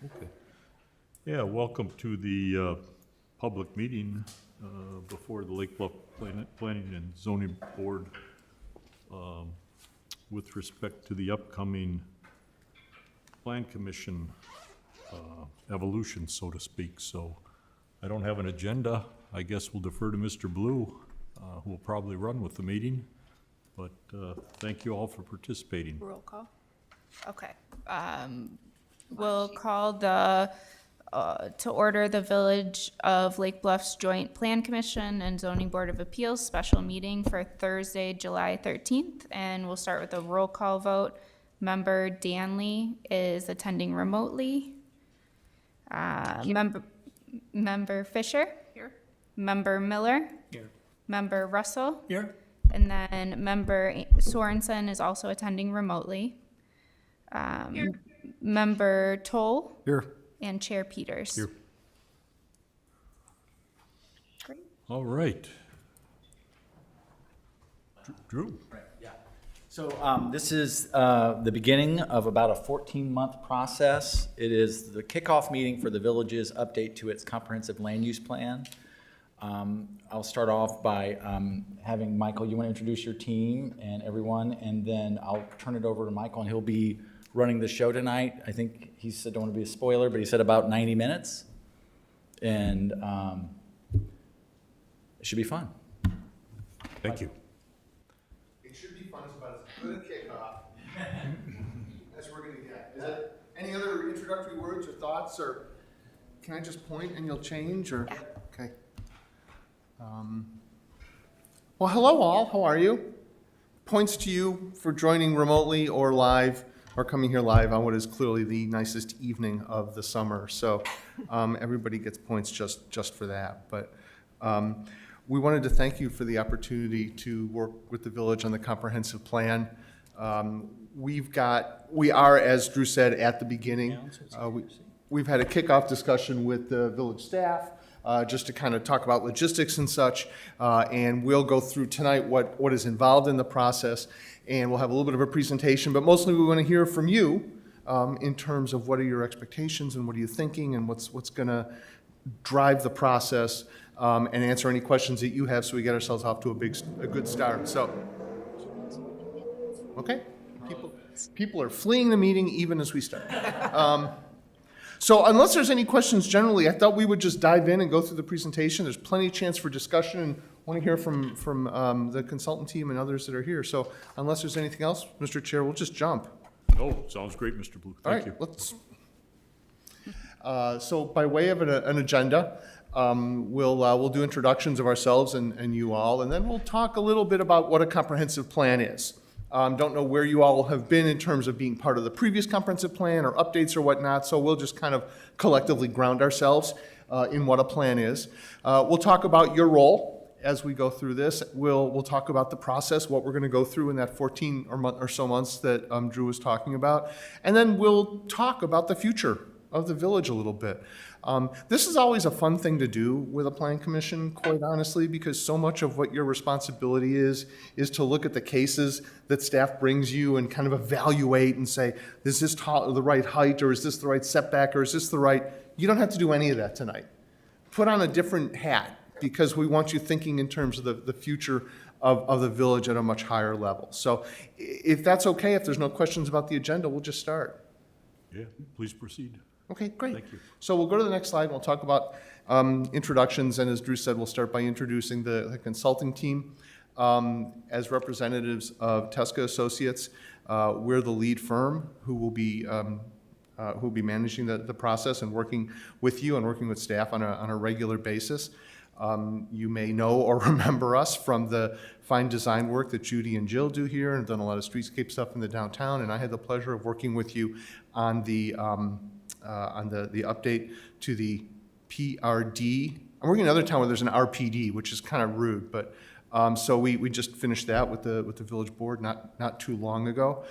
Okay. Yeah, welcome to the public meeting before the Lake Bluff Planning and Zoning Board with respect to the upcoming Plan Commission evolution, so to speak. So I don't have an agenda. I guess we'll defer to Mr. Blue, who will probably run with the meeting. But thank you all for participating. Roll call. Okay. We'll call the, to order the Village of Lake Bluff's Joint Plan Commission and Zoning Board of Appeals special meeting for Thursday, July 13th. And we'll start with a roll call vote. Member Danley is attending remotely. Member Fisher? Here. Member Miller? Here. Member Russell? Here. And then Member Sorensen is also attending remotely. Member Toll Here. and Chair Peters. Here. Great. All right. Drew? Right, yeah. So this is the beginning of about a 14-month process. It is the kickoff meeting for the village's update to its comprehensive land use plan. I'll start off by having Michael, you want to introduce your team and everyone, and then I'll turn it over to Michael, and he'll be running the show tonight. I think he said, don't want to be a spoiler, but he said about 90 minutes. And it should be fun. Thank you. It should be fun. It's about as good a kickoff as we're going to get. Is there any other introductory words or thoughts, or can I just point and you'll change? Or okay. Well, hello all. How are you? Points to you for joining remotely or live, or coming here live on what is clearly the nicest evening of the summer. So everybody gets points just for that. But we wanted to thank you for the opportunity to work with the village on the comprehensive plan. We are, as Drew said at the beginning, we've had a kickoff discussion with the village staff just to kind of talk about logistics and such. And we'll go through tonight what is involved in the process. And we'll have a little bit of a presentation, but mostly we want to hear from you in terms of what are your expectations and what are you thinking and what's going to drive the process, and answer any questions that you have so we get ourselves off to a good start. So, okay, people are fleeing the meeting even as we start. So unless there's any questions generally, I thought we would just dive in and go through the presentation. There's plenty of chance for discussion, and I want to hear from the consultant team and others that are here. So unless there's anything else, Mr. Chair, we'll just jump. Oh, sounds great, Mr. Blue. All Thank right, you. let's. So by way of an agenda, we'll do introductions of ourselves and you all, and then we'll talk a little bit about what a comprehensive plan is. Don't know where you all have been in terms of being part of the previous comprehensive plan or updates or whatnot, so we'll just kind of collectively ground ourselves in what a plan is. We'll talk about your role as we go through this. We'll talk about the process, what we're going to go through in that 14 or so months that Drew was talking about, and then we'll talk about the future of the village a little bit. This is always a fun thing to do with a plan commission, quite honestly, because so much of what your responsibility is to look at the cases that staff brings you and kind of evaluate and say, is this the right height, or is this the right setback, or is this the right... You don't have to do any of that tonight. Put on a different hat, because we want you thinking in terms of the future of the village at a much higher level. So if that's okay, if there's no questions about the agenda, we'll just start. Yeah, please proceed. Okay, great. Thank you. So we'll go to the next slide and we'll talk about introductions. And as Drew said, we'll start by introducing the consulting team. As representatives of Tesca Associates, we're the lead firm who will be managing the process and working with you and working with staff on a regular basis. You may know or remember us from the fine design work that Judy and Jill do here, and have done a lot of streetscape stuff in the downtown. And I had the pleasure of working with you on the update to the PRD. I'm working in another town where there's an RPD, which is kind of rude, but so we just finished that with the village board not too long ago.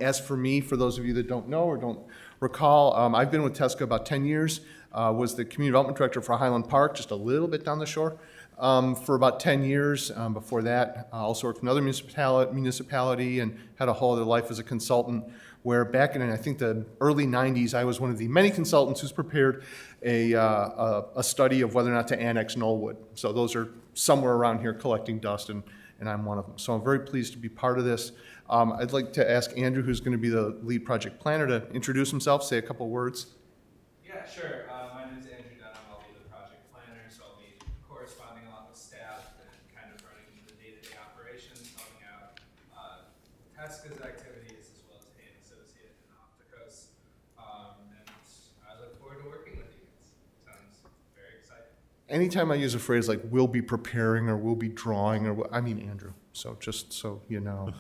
As for me, for those of you that don't know or don't recall, I've been with Tesca about 10 years. Was the community development director for Highland Park, just a little bit down the shore, for about 10 years. Before that, I also worked for another municipality and had a whole other life as a consultant where back in, I think, the early 90s, I was one of the many consultants who's prepared a study of whether or not to annex Knollwood. So those are somewhere around here collecting dust, and I'm one of them. So I'm very pleased to be part of this. I'd like to ask Andrew, who's going to be the lead project planner, to introduce himself, say a couple words. Yeah, sure. My name is Andrew Dunham. I'll be the project planner, so I'll be corresponding a lot with staff and kind of running the day-to-day operations, helping out Tesca's activities as well as Hay and Associate and Off the Coast. And I look forward to working with you guys. Sounds very exciting. Anytime I use a phrase like "we'll be preparing" or "we'll be drawing," or I mean Andrew. So just so you know,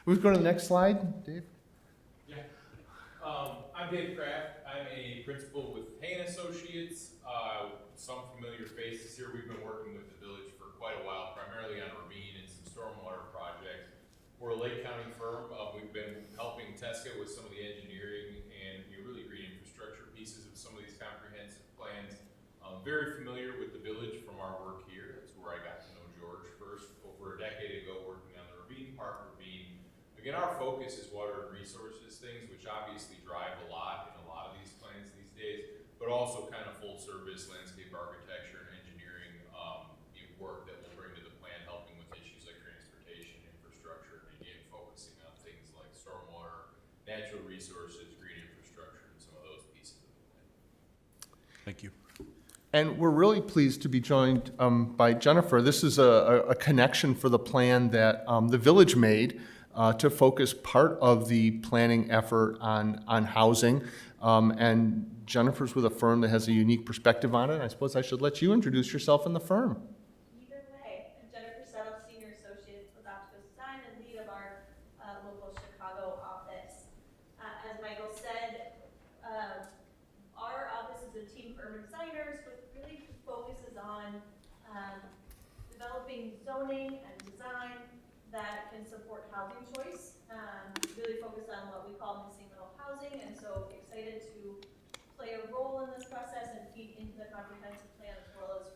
we go to the next slide, Dave. Yeah. I'm Dave Kraft. I'm a principal with Hay and Associates. Some familiar faces here. We've been working with the village for quite a while, primarily on ravine and some stormwater projects. We're a Lake County firm. We've been helping Tesca with some of the engineering and really green infrastructure pieces of some of these comprehensive plans. Very familiar with the village from our work here. That's where I got to know George first over a decade ago, working on the ravine park ravine. Again, our focus is water and resources things, which obviously drive a lot in a lot of these plans these days, but also kind of full service landscape architecture and engineering work that we'll bring to the plan, helping with issues like transportation, infrastructure, and again, focusing on things like stormwater, natural resources, green infrastructure, and some of those pieces of the plan. Thank you. And we're really pleased to be joined by Jennifer. This is a connection for the plan that the village made to focus part of the planning effort on housing. And Jennifer's with a firm that has a unique perspective on it. I suppose I should let you introduce yourself and the firm. Either way, I'm Jennifer Settle, Senior Associate with Optical Design and lead of our local Chicago office. As Michael said, our office is a team of urban designers with really focuses on developing zoning and design that can support housing choice. Really focus on what we call missing middle housing, and so excited to play a role in this process and feed into the comprehensive plan as well as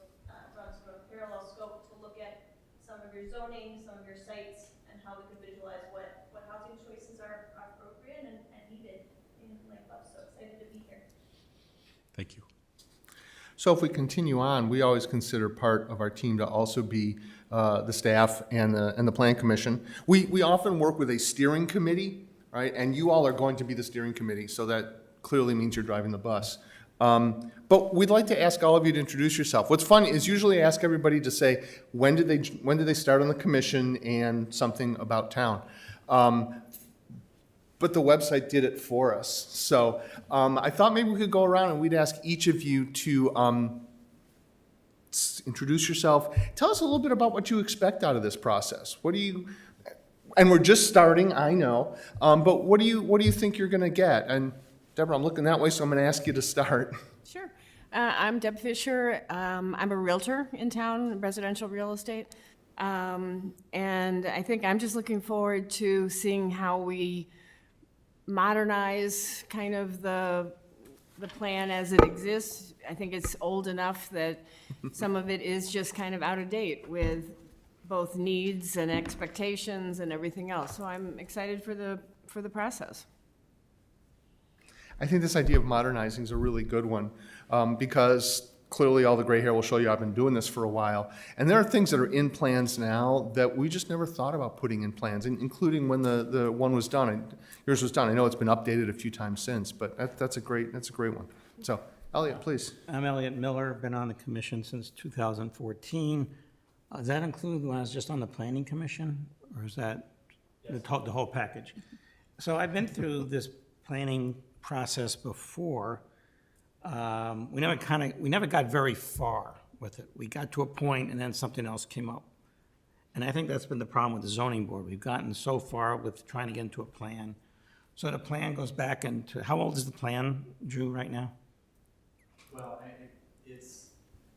run sort of a parallel scope to look at some of your zoning, some of your sites, and how we can visualize what housing choices are appropriate and needed in Lake Bluff. So excited to be here. Thank you. So if we continue on, we always consider part of our team to also be the staff and the plan commission. We often work with a steering committee, right? And you all are going to be the steering committee, so that clearly means you're driving the bus. But we'd like to ask all of you to introduce yourself. What's fun is usually I ask everybody to say when did they start on the commission and something about town. But the website did it for us. So I thought maybe we could go around and we'd ask each of you to introduce yourself. Tell us a little bit about what you expect out of this process. What do you, and we're just starting, I know, but what do you think you're gonna get? And Deborah, I'm looking that way, so I'm gonna ask you to start. Sure. I'm Deb Fisher. I'm a realtor in town, residential real estate. And I think I'm just looking forward to seeing how we modernize kind of the plan as it exists. I think it's old enough that some of it is just kind of out of date with both needs and expectations and everything else. So I'm excited for the process. I think this idea of modernizing is a really good one because clearly all the gray hair will show you I've been doing this for a while. And there are things that are in plans now that we just never thought about putting in plans, including when the one was done. And yours was done. I know it's been updated a few times since, but that's a great one. So, Elliot, please. I'm Elliot Miller, been on the commission since 2014. Does that include when I was just on the planning commission, or is that the whole package? So I've been through this planning process before. We never got very far with it. We got to a point and then something else came up. And I think that's been the problem with the zoning board. We've gotten so far with trying to get into a plan. So the plan goes back into, how old is the plan, Drew, right now? Well, it's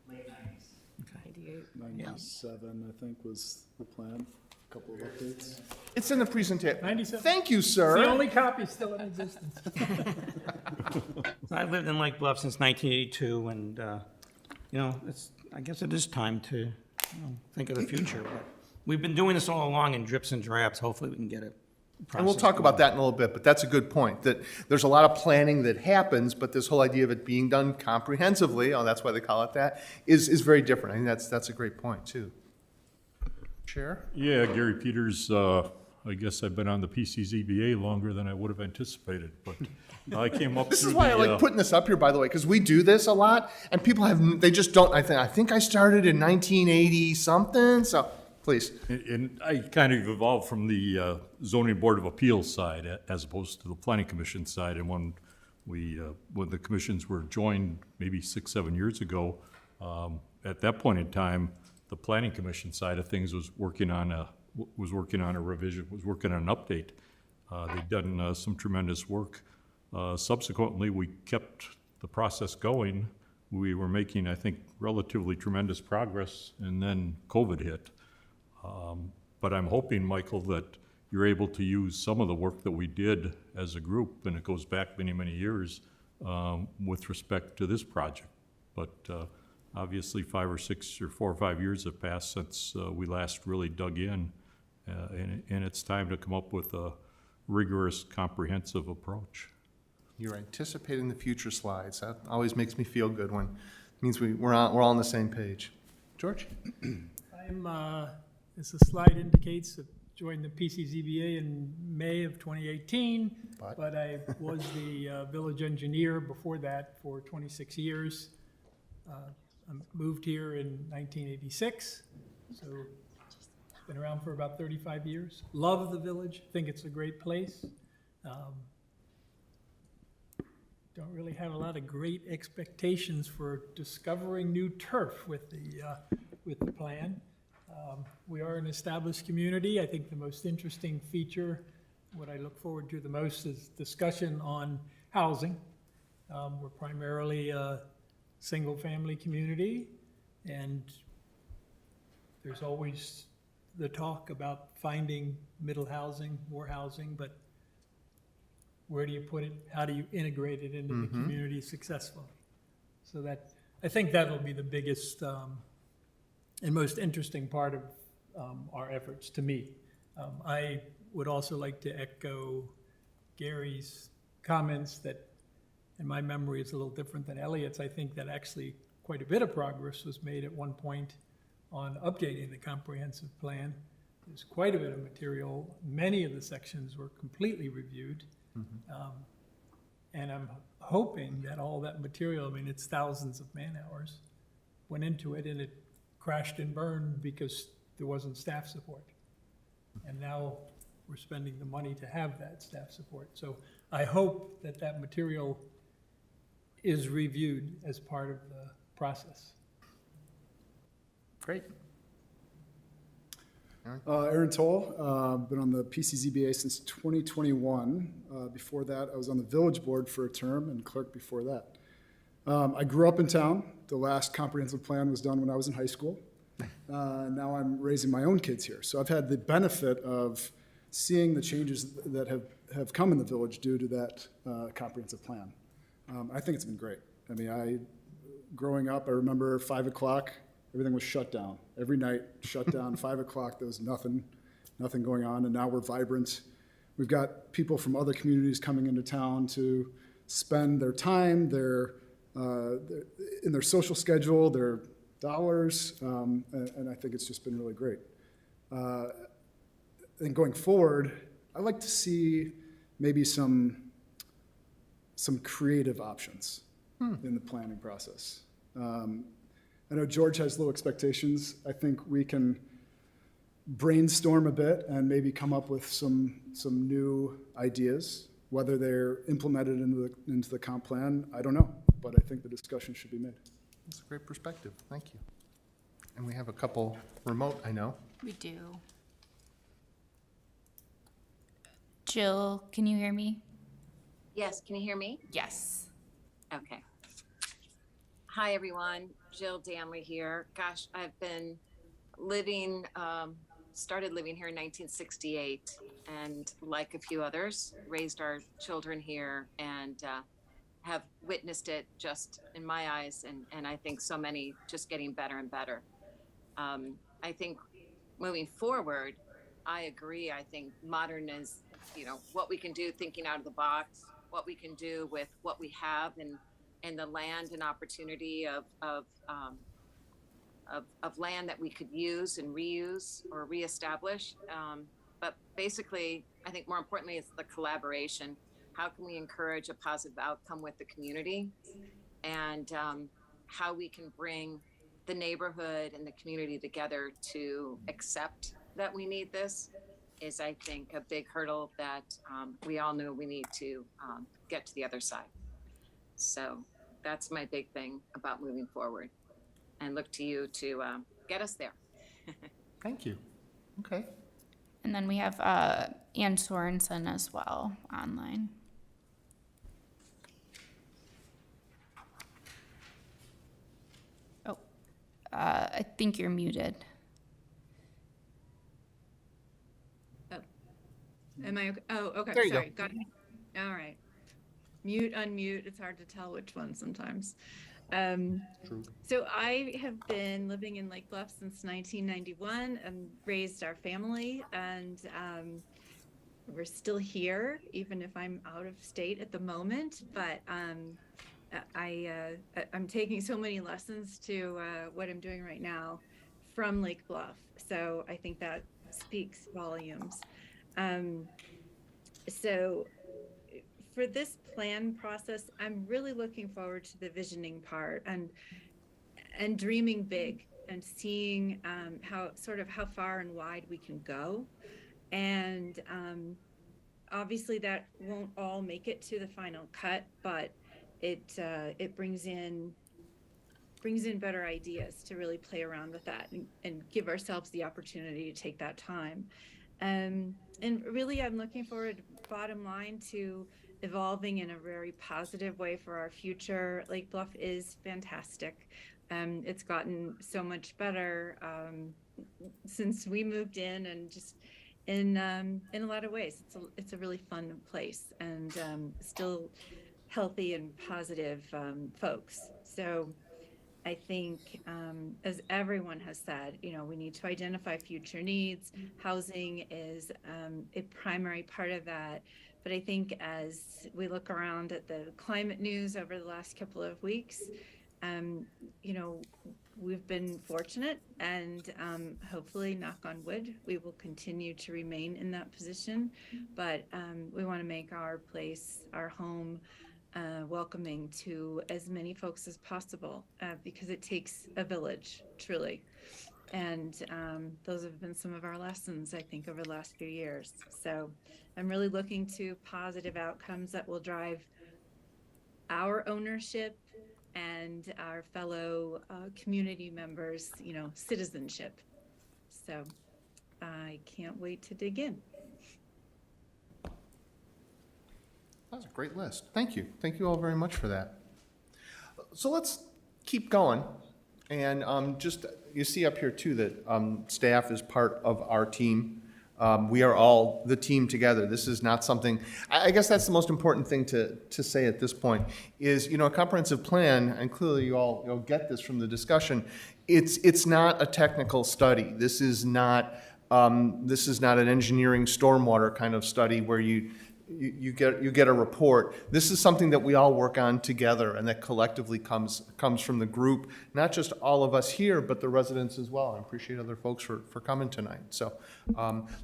late 90s. 97, I think, was the plan. A couple of updates. It's in the presentation. 97. Thank you, sir. The only copy still in existence. I've lived in Lake Bluff since 1982, and, I guess it is time to, think of the future. But we've been doing this all along in drips and drabs. Hopefully we can get it And we'll process talk about going. that in a little bit, but that's a good point, that there's a lot of planning that happens, but this whole idea of it being done comprehensively, oh, that's why they call it that, is very different. I think that's a great point, too. Chair? Yeah, Gary Peters, I guess I've been on the PCZBA longer than I would have anticipated, but I came up This through is why I the, like putting this up here, by the way, because we do this a lot, and people they just don't, I think I started in 1980 something, so, please. and I kind of evolved from the zoning board of appeals side as opposed to the planning commission side. And when the commissions were joined maybe 6-7 years ago, at that point in time, the planning commission side of things was working on a revision, was working on an update. They'd done some tremendous work. Subsequently, we kept the process going. We were making, I think, relatively tremendous progress, and then COVID hit. But I'm hoping, Michael, that you're able to use some of the work that we did as a group, and it goes back many, many years, with respect to this project. But obviously 5 or 6 or 4 or 5 years have passed since we last really dug in, and it's time to come up with a rigorous, comprehensive approach. You're anticipating the future slides. That always makes me feel good when, it means we're all on the same page. George? I'm, as the slide indicates, I joined the PCZBA in May of 2018, but I was the village engineer before that for 26 years. I moved here in 1986, so been around for about 35 years. Love the village, think it's a great place. Don't really have a lot of great expectations for discovering new turf with the plan. We are an established community. I think the most interesting feature, what I look forward to the most, is discussion on housing. We're primarily a single-family community, and there's always the talk about finding middle housing, more housing, but where do you put it? How do you integrate it into the community successfully? So that, I think that'll be the biggest and most interesting part of our efforts to me. I would also like to echo Gary's comments that, and my memory is a little different than Elliot's. I think that actually quite a bit of progress was made at one point on updating the comprehensive plan. There's quite a bit of material. Many of the sections were completely reviewed. And I'm hoping that all that material, I mean, it's thousands of man hours, went into it, and it crashed and burned because there wasn't staff support. And now we're spending the money to have that staff support. So I hope that that material is reviewed as part of the process. Great. Aaron Toll, been on the PCZBA since 2021. Before that, I was on the village board for a term and clerk before that. I grew up in town. The last comprehensive plan was done when I was in high school. Now I'm raising my own kids here. So I've had the benefit of seeing the changes that have come in the village due to that comprehensive plan. I think it's been great. I mean, growing up, I remember 5 o'clock, everything was shut down. Every night, shut down, 5 o'clock, there was nothing going on, and now we're vibrant. We've got people from other communities coming into town to spend their time, in their social schedule, their dollars, and I think it's just been really great. And going forward, I'd like to see maybe some creative options in the planning process. I know George has low expectations. I think we can brainstorm a bit and maybe come up with some new ideas. Whether they're implemented into the comp plan, I don't know, but I think the discussion should be made. That's a great perspective. Thank you. And we have a couple remote, I know. We do. Jill, can you hear me? Yes, can you hear me? Yes. Okay. Hi, everyone. Jill Danley here. Gosh, I've been started living here in 1968, and like a few others, raised our children here and have witnessed it just in my eyes, and I think so many just getting better and better. I think moving forward, I agree. I think what we can do thinking out of the box, what we can do with what we have and the land and opportunity of land that we could use and reuse or reestablish. But basically, I think more importantly, it's the collaboration. How can we encourage a positive outcome with the community, and how we can bring the neighborhood and the community together to accept that we need this is, I think, a big hurdle that we all know we need to get to the other side. So that's my big thing about moving forward, and look to you to get us there. Thank you. Okay. And then we have Ann Sorensen as well online. Oh, I think you're muted. Am I okay? Oh, okay, There you go. sorry, got it. All right. Mute, unmute, it's hard to tell which one sometimes. True. So I have been living in Lake Bluff since 1991 and raised our family, and we're still here, even if I'm out of state at the moment, but I'm taking so many lessons to what I'm doing right now from Lake Bluff. So I think that speaks volumes. So for this plan process, I'm really looking forward to the visioning part and dreaming big and seeing how far and wide we can go. And obviously that won't all make it to the final cut, but it brings in better ideas to really play around with that and give ourselves the opportunity to take that time. And really, I'm looking forward, bottom line, to evolving in a very positive way for our future. Lake Bluff is fantastic. It's gotten so much better since we moved in, and just in a lot of ways, it's a really fun place, and still healthy and positive folks. So I think, as everyone has said, we need to identify future needs. Housing is a primary part of that. But I think as we look around at the climate news over the last couple of weeks, we've been fortunate, and hopefully, knock on wood, we will continue to remain in that position. But we want to make our place, our home, welcoming to as many folks as possible, because it takes a village, truly. And those have been some of our lessons, I think, over the last few years. So I'm really looking to positive outcomes that will drive our ownership and our fellow community members, citizenship. So I can't wait to dig in. That's a great list. Thank you. Thank you all very much for that. So let's keep going. And just, you see up here too that staff is part of our team. We are all the team together. This is not something, I guess that's the most important thing to say at this point is, a comprehensive plan, and clearly you'll get this from the discussion, it's not a technical study. This is not an engineering stormwater kind of study where you get a report. This is something that we all work on together and that collectively comes from the group, not just all of us here, but the residents as well. I appreciate other folks for coming tonight. So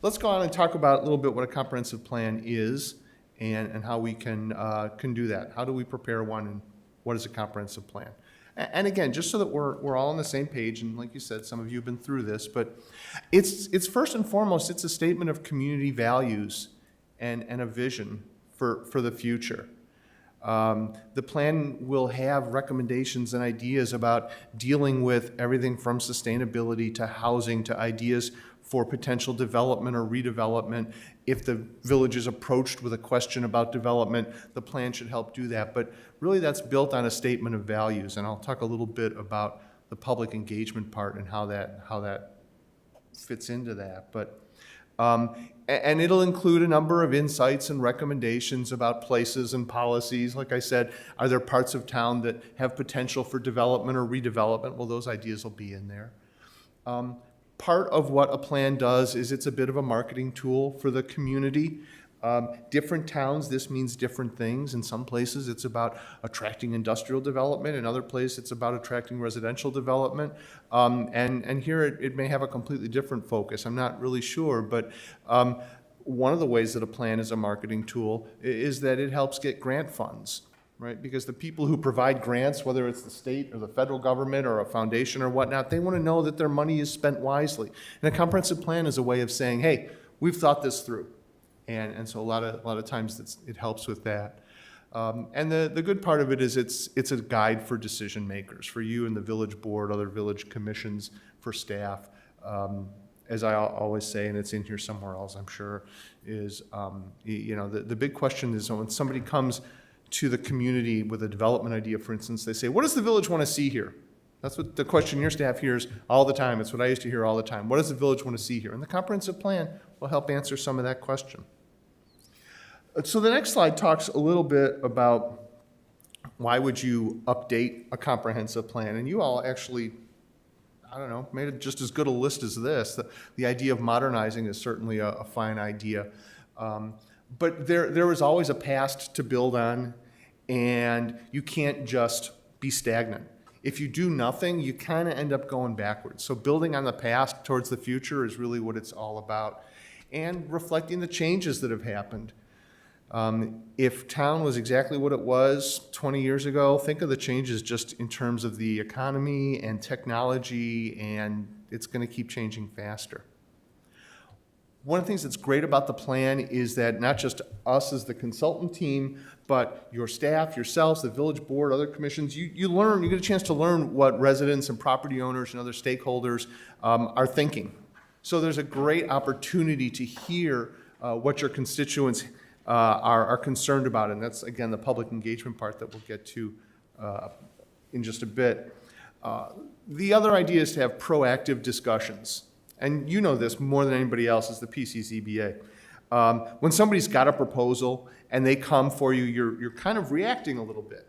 let's go on and talk about a little bit what a comprehensive plan is and how we can do that. How do we prepare one, and what is a comprehensive plan? And again, just so that we're all on the same page, and like you said, some of you have been through this, but it's first and foremost, it's a statement of community values and a vision for the future. The plan will have recommendations and ideas about dealing with everything from sustainability to housing to ideas for potential development or redevelopment. If the village is approached with a question about development, the plan should help do that. But really that's built on a statement of values, and I'll talk a little bit about the public engagement part and how that fits into that. But and it'll include a number of insights and recommendations about places and policies. Like I said, are there parts of town that have potential for development or redevelopment? Well, those ideas will be in there. Part of what a plan does is it's a bit of a marketing tool for the community. Different towns, this means different things. In some places, it's about attracting industrial development. In other places, it's about attracting residential development. And here it may have a completely different focus. I'm not really sure, but one of the ways that a plan is a marketing tool is that it helps get grant funds, right? Because the people who provide grants, whether it's the state or the federal government or a foundation or whatnot, they want to know that their money is spent wisely. And a comprehensive plan is a way of saying, hey, we've thought this through. And so a lot of times it helps with that. And the good part of it is it's a guide for decision makers, for you and the village board, other village commissions, for staff. As I always say, and it's in here somewhere else, I'm sure, is the big question is when somebody comes to the community with a development idea, for instance, they say, what does the village want to see here? That's what the question your staff hears all the time. It's what I used to hear all the time. What does the village want to see here? And the comprehensive plan will help answer some of that question. So the next slide talks a little bit about why would you update a comprehensive plan? And you all actually, I don't know, made it just as good a list as this. The idea of modernizing is certainly a fine idea. But there is always a past to build on, and you can't just be stagnant. If you do nothing, you kind of end up going backwards. So building on the past towards the future is really what it's all about, and reflecting the changes that have happened. If town was exactly what it was 20 years ago, think of the changes just in terms of the economy and technology, and it's going to keep changing faster. One of the things that's great about the plan is that not just us as the consultant team, but your staff, yourselves, the village board, other commissions, you get a chance to learn what residents and property owners and other stakeholders are thinking. So there's a great opportunity to hear what your constituents are concerned about, and that's, again, the public engagement part that we'll get to in just a bit. The other idea is to have proactive discussions. And you know this more than anybody else as the PCZBA. When somebody's got a proposal and they come for you, you're kind of reacting a little bit.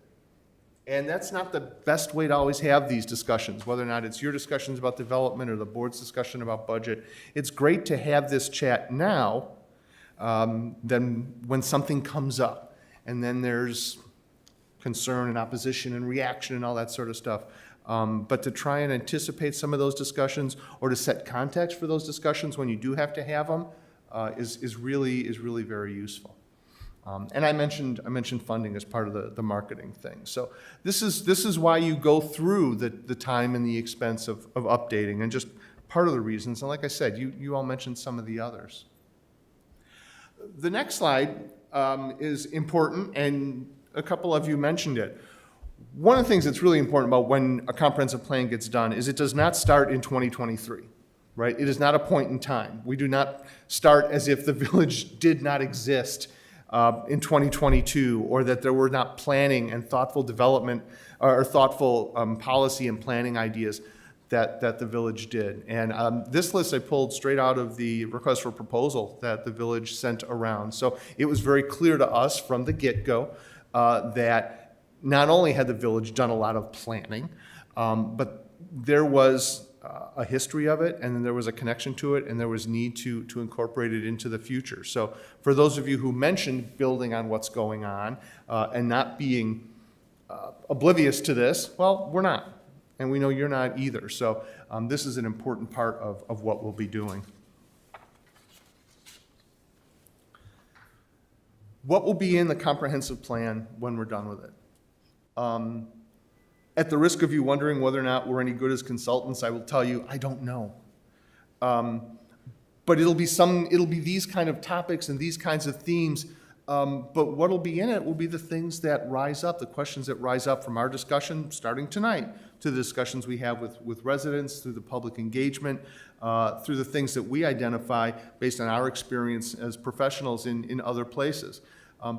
And that's not the best way to always have these discussions, whether or not it's your discussions about development or the board's discussion about budget. It's great to have this chat now than when something comes up. And then there's concern and opposition and reaction and all that sort of stuff. But to try and anticipate some of those discussions or to set context for those discussions when you do have to have them is really very useful. And I mentioned funding as part of the marketing thing. So this is why you go through the time and the expense of updating, and just part of the reasons. And like I said, you all mentioned some of the others. The next slide is important, and a couple of you mentioned it. One of the things that's really important about when a comprehensive plan gets done is it does not start in 2023, right? It is not a point in time. We do not start as if the village did not exist in 2022, or that there were not planning and thoughtful development or thoughtful policy and planning ideas that the village did. And this list I pulled straight out of the request for proposal that the village sent around. So it was very clear to us from the get-go that not only had the village done a lot of planning, but there was a history of it, and then there was a connection to it, and there was need to incorporate it into the future. So for those of you who mentioned building on what's going on and not being oblivious to this, well, we're not. And we know you're not either. So this is an important part of what we'll be doing. What will be in the comprehensive plan when we're done with it? At the risk of you wondering whether or not we're any good as consultants, I will tell you, I don't know. But it'll be these kind of topics and these kinds of themes. But what'll be in it will be the things that rise up, the questions that rise up from our discussion starting tonight to the discussions we have with residents, through the public engagement, through the things that we identify based on our experience as professionals in other places.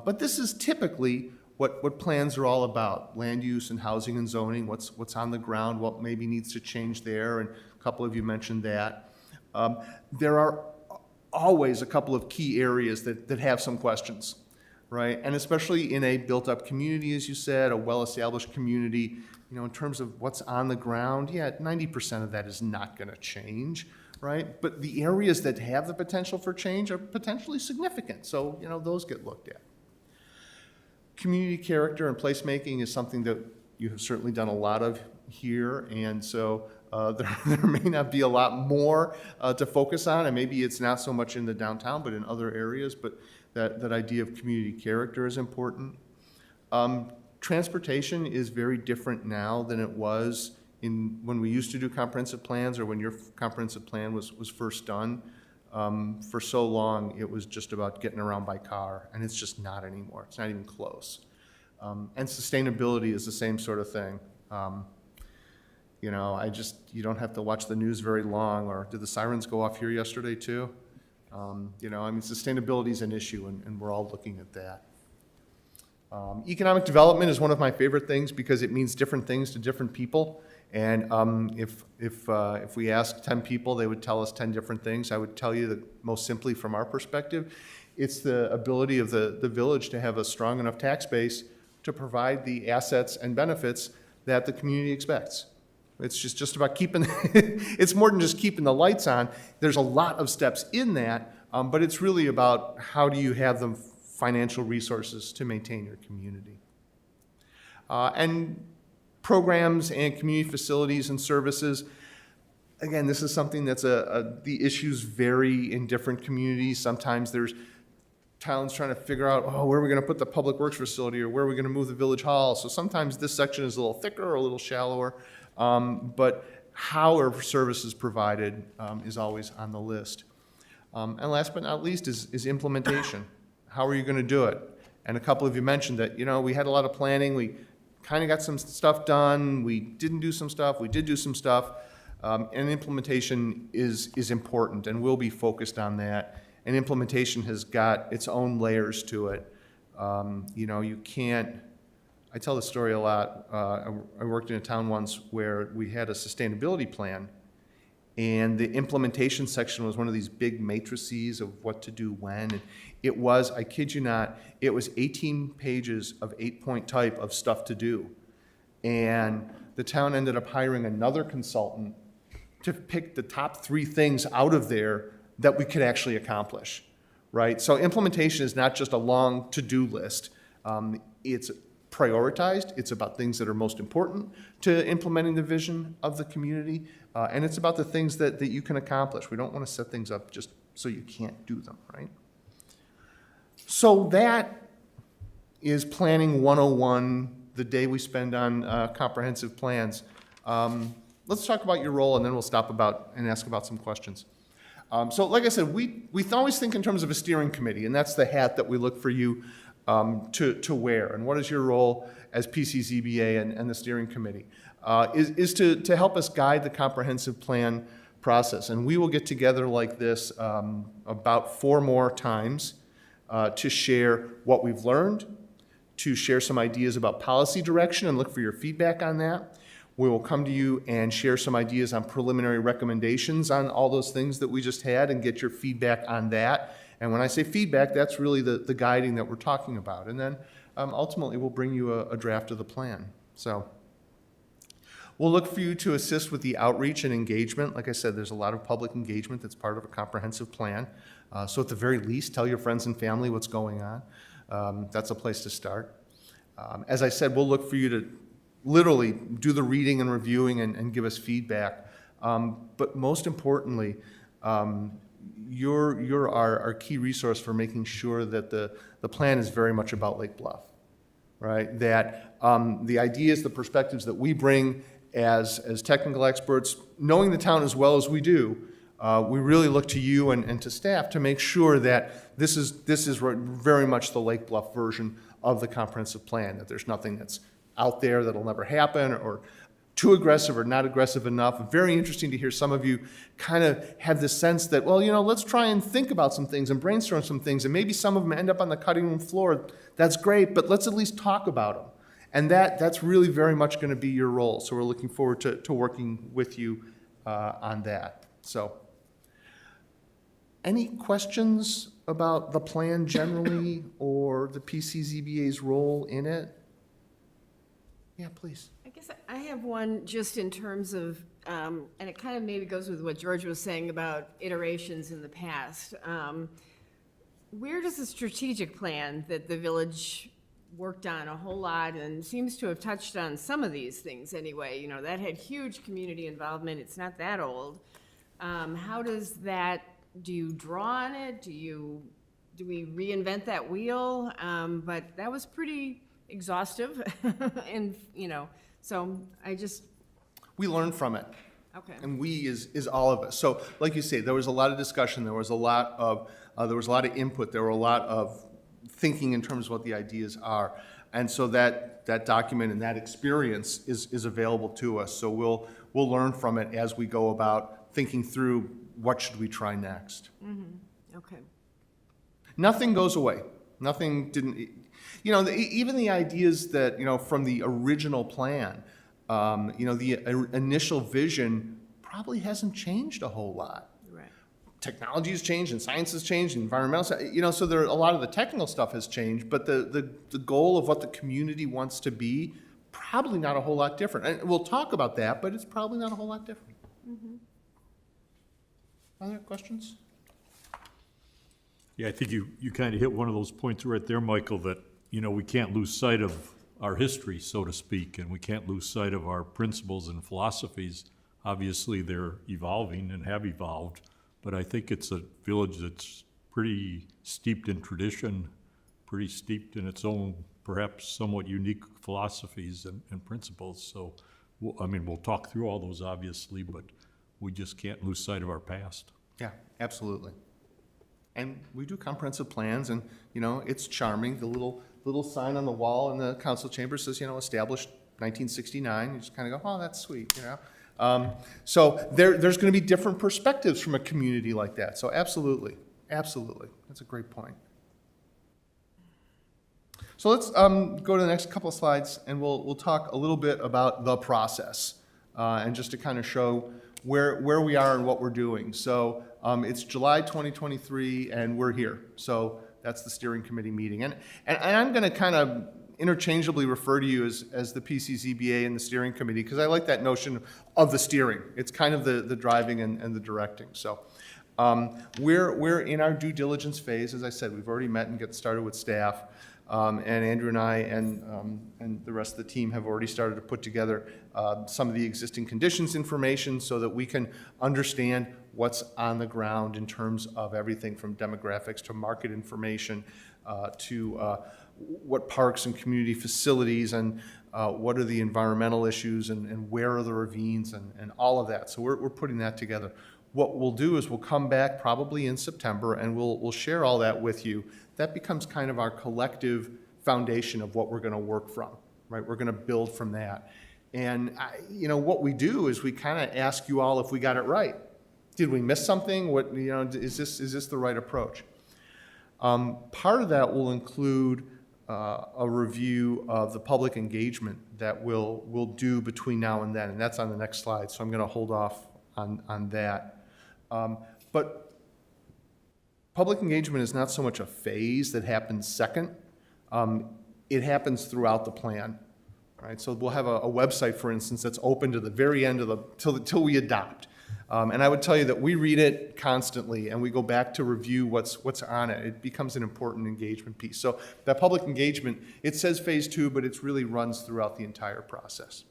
But this is typically what plans are all about: land use and housing and zoning, what's on the ground, what maybe needs to change there, and a couple of you mentioned that. There are always a couple of key areas that have some questions, right? And especially in a built-up community, as you said, a well-established community, in terms of what's on the ground, yeah, 90% of that is not going to change, right? But the areas that have the potential for change are potentially significant, so, those get looked at. Community character and placemaking is something that you have certainly done a lot of here, and so there may not be a lot more to focus on, and maybe it's not so much in the downtown, but in other areas, but that idea of community character is important. Transportation is very different now than it was when we used to do comprehensive plans, or when your comprehensive plan was first done. For so long, it was just about getting around by car, and it's just not anymore. It's not even close. And sustainability is the same sort of thing. You don't have to watch the news very long, or did the sirens go off here yesterday too? Sustainability is an issue, and we're all looking at that. Economic development is one of my favorite things because it means different things to different people. And if we ask 10 people, they would tell us 10 different things. I would tell you that most simply from our perspective, it's the ability of the village to have a strong enough tax base to provide the assets and benefits that the community expects. It's just about keeping, it's more than just keeping the lights on. There's a lot of steps in that, but it's really about how do you have the financial resources to maintain your community. And programs and community facilities and services. Again, this is something that's the issues vary in different communities. Sometimes there's towns trying to figure out, where are we going to put the public works facility, or where are we going to move the village hall? So sometimes this section is a little thicker or a little shallower, but how are services provided is always on the list. And last but not least is implementation. How are you going to do it? And a couple of you mentioned that, we had a lot of planning. We kind of got some stuff done. We didn't do some stuff. We did do some stuff. And implementation is important, and we'll be focused on that. And implementation has got its own layers to it. You can't, I tell this story a lot. I worked in a town once where we had a sustainability plan, and the implementation section was one of these big matrices of what to do when. And it was, I kid you not, it was 18 pages of 8-point type of stuff to do. And the town ended up hiring another consultant to pick the top 3 things out of there that we could actually accomplish, right? So implementation is not just a long to-do list. It's prioritized. It's about things that are most important to implementing the vision of the community. And it's about the things that you can accomplish. We don't want to set things up just so you can't do them, right? So that is Planning 101, the day we spend on comprehensive plans. Let's talk about your role, and then we'll stop and ask about some questions. So like I said, we always think in terms of a steering committee, and that's the hat that we look for you to wear. And what is your role as PCZBA and the steering committee? Is to help us guide the comprehensive plan process. And we will get together like this about 4 more times to share what we've learned, to share some ideas about policy direction and look for your feedback on that. We will come to you and share some ideas on preliminary recommendations on all those things that we just had and get your feedback on that. And when I say feedback, that's really the guiding that we're talking about. And then ultimately we'll bring you a draft of the plan. So we'll look for you to assist with the outreach and engagement. Like I said, there's a lot of public engagement that's part of a comprehensive plan. So at the very least, tell your friends and family what's going on. That's a place to start. As I said, we'll look for you to literally do the reading and reviewing and give us feedback. But most importantly, you're our key resource for making sure that the plan is very much about Lake Bluff, right? That the ideas, the perspectives that we bring as technical experts, knowing the town as well as we do, we really look to you and to staff to make sure that this is very much the Lake Bluff version of the comprehensive plan, that there's nothing that's out there that'll never happen or too aggressive or not aggressive enough. Very interesting to hear some of you kind of have this sense that, well, let's try and think about some things and brainstorm some things, and maybe some of them end up on the cutting room floor. That's great, but let's at least talk about them. And that's really very much going to be your role. So we're looking forward to working with you on that. So any questions about the plan generally or the PCZBA's role in it? Yeah, please. I guess I have one just in terms of, and it kind of maybe goes with what George was saying about iterations in the past. Where does the strategic plan that the village worked on a whole lot and seems to have touched on some of these things anyway, you know, that had huge community involvement, it's not that old. How does that, do you draw on it? Do we reinvent that wheel? But that was pretty exhaustive and, you know, so I just, We learned from it. okay. And we is all of us. So, like you say, there was a lot of discussion, there was a lot of input, there were a lot of thinking in terms of what the ideas are. And so that document and that experience is available to us. So we'll learn from it as we go about thinking through what should we try next. Okay. Nothing goes away. Nothing didn't, you know, even the ideas that, you know, from the original plan, you know, the initial vision probably hasn't changed a whole lot. Right. Technology has changed and science has changed, and environmental, you know, so there, a lot of the technical stuff has changed, but the goal of what the community wants to be, probably not a whole lot different. And we'll talk about that, but it's probably not a whole lot different. Other questions? Yeah, I think you kind of hit one of those points right there, Michael, that, you know, we can't lose sight of our history, so to speak, and we can't lose sight of our principles and philosophies. Obviously, they're evolving and have evolved, but I think it's a village that's pretty steeped in tradition, pretty steeped in its own, perhaps somewhat unique philosophies and principles. So, I mean, we'll talk through all those, obviously, but we just can't lose sight of our past. Yeah, absolutely. And we do comprehensive plans, and, you know, it's charming. The little sign on the wall in the council chamber says, you know, established 1969. You just kind of go, oh, that's sweet, you know. So there's going to be different perspectives from a community like that. So absolutely, absolutely. That's a great point. So let's go to the next couple of slides, and we'll talk a little bit about the process, and just to kind of show where we are and what we're doing. So it's July 2023, and we're here. So that's the steering committee meeting. And I'm going to kind of interchangeably refer to you as the PCZBA and the steering committee, because I like that notion of the steering. It's kind of the driving and the directing. So we're in our due diligence phase. As I said, we've already met and get started with staff. And Andrew and I and the rest of the team have already started to put together some of the existing conditions information so that we can understand what's on the ground in terms of everything from demographics to market information to what parks and community facilities and what are the environmental issues and where are the ravines and all of that. So we're putting that together. What we'll do is we'll come back probably in September and we'll share all that with you. That becomes kind of our collective foundation of what we're going to work from, right? We're going to build from that. And, you know, what we do is we kind of ask you all if we got it right. Did we miss something? What, you know, is this the right approach? Part of that will include a review of the public engagement that we'll do between now and then, and that's on the next slide, so I'm going to hold off on that. But public engagement is not so much a phase that happens second. It happens throughout the plan, right? So we'll have a website, for instance, that's open to the very end of till we adopt. And I would tell you that we read it constantly, and we go back to review what's on it. It becomes an important engagement piece. So that public engagement, it says phase 2, but it really runs throughout the entire process.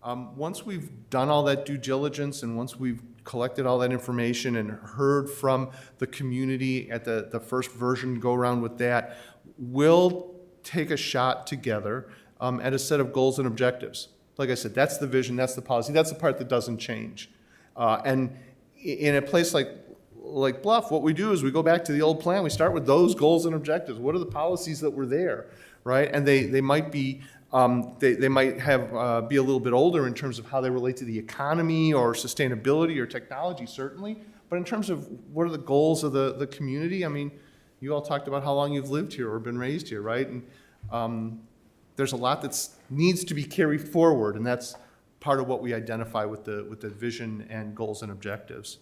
Once we've done all that due diligence and once we've collected all that information and heard from the community at the first version go around with that, we'll take a shot together at a set of goals and objectives. Like I said, that's the vision, that's the policy, that's the part that doesn't change. And in a place like Bluff, what we do is we go back to the old plan, we start with those goals and objectives. What are the policies that were there, right? And they might be they might have be a little bit older in terms of how they relate to the economy or sustainability or technology, certainly. But in terms of what are the goals of the community, I mean, you all talked about how long you've lived here or been raised here, right? And there's a lot that needs to be carried forward, and that's part of what we identify with the vision and goals and objectives.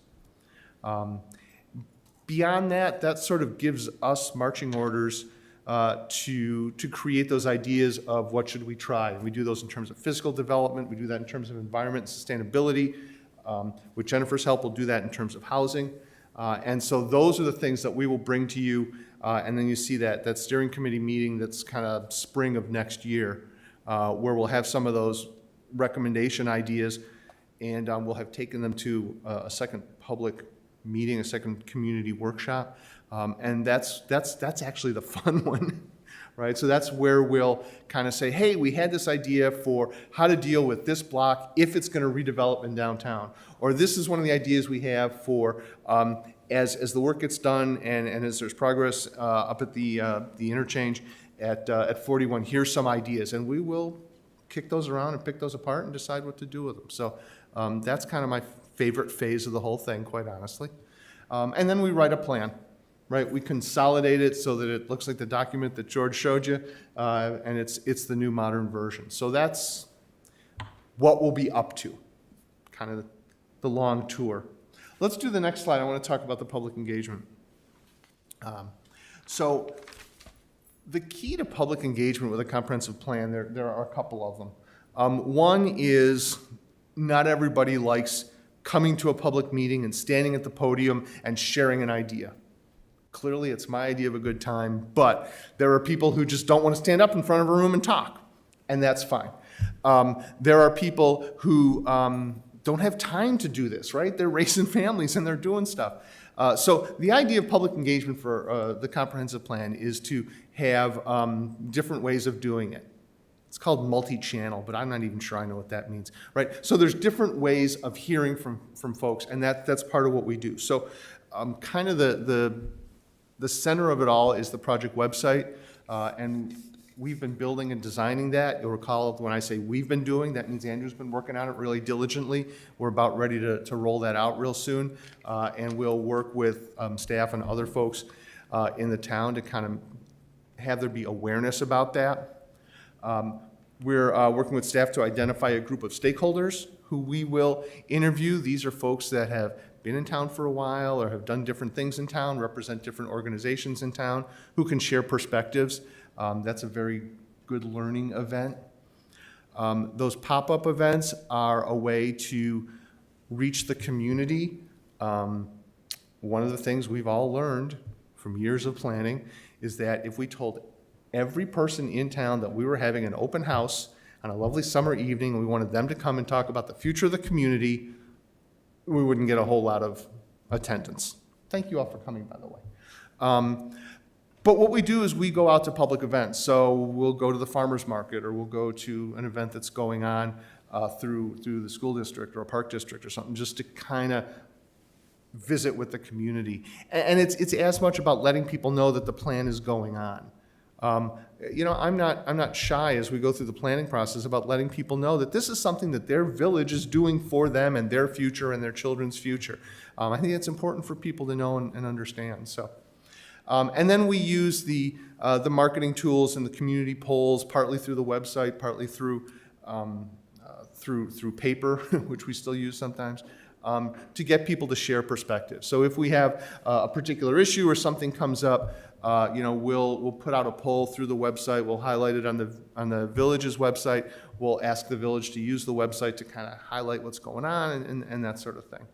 Beyond that, that sort of gives us marching orders to create those ideas of what should we try. And we do those in terms of physical development, we do that in terms of environment and sustainability. With Jennifer's help, we'll do that in terms of housing. And so those are the things that we will bring to you, and then you see that steering committee meeting that's kind of spring of next year, where we'll have some of those recommendation ideas, and we'll have taken them to a second public meeting, a second community workshop. And that's actually the fun one, right? So that's where we'll kind of say, hey, we had this idea for how to deal with this block if it's going to redevelop in downtown. Or this is one of the ideas we have for, as the work gets done and as there's progress up at the interchange at 41, here's some ideas. And we will kick those around and pick those apart and decide what to do with them. So that's kind of my favorite phase of the whole thing, quite honestly. And then we write a plan. Right, we consolidate it so that it looks like the document that George showed you, and it's the new modern version. So that's what we'll be up to, kind of the long tour. Let's do the next slide. I want to talk about the public engagement. So the key to public engagement with a comprehensive plan, there are a couple of them. One is not everybody likes coming to a public meeting and standing at the podium and sharing an idea. Clearly, it's my idea of a good time, but there are people who just don't want to stand up in front of a room and talk, and that's fine. There are people who don't have time to do this, right? They're raising families and they're doing stuff. So the idea of public engagement for the comprehensive plan is to have different ways of doing it. It's called multi-channel, but I'm not even sure I know what that means, right? So there's different ways of hearing from folks, and that's part of what we do. So kind of the center of it all is the project website, and we've been building and designing that. You'll recall when I say we've been doing, that means Andrew's been working on it really diligently. We're about ready to roll that out real soon, and we'll work with staff and other folks in the town to kind of have there be awareness about that. We're working with staff to identify a group of stakeholders who we will interview. These are folks that have been in town for a while or have done different things in town, represent different organizations in town, who can share perspectives. That's a very good learning event. Those pop-up events are a way to reach the community. One of the things we've all learned from years of planning is that if we told every person in town that we were having an open house on a lovely summer evening and we wanted them to come and talk about the future of the community, we wouldn't get a whole lot of attendance. Thank you all for coming, by the way. But what we do is we go out to public events. So we'll go to the farmer's market, or we'll go to an event that's going on through the school district or a park district or something, just to kind of visit with the community. And it's as much about letting people know that the plan is going on. You know, I'm not shy as we go through the planning process about letting people know that this is something that their village is doing for them and their future and their children's future. I think it's important for people to know and understand. So, and then we use the marketing tools and the community polls, partly through the website, partly through paper, which we still use sometimes, to get people to share perspectives. So if we have a particular issue or something comes up, you know, we'll put out a poll through the website. We'll highlight it on the village's website. We'll ask the village to use the website to kind of highlight what's going on and that sort of thing.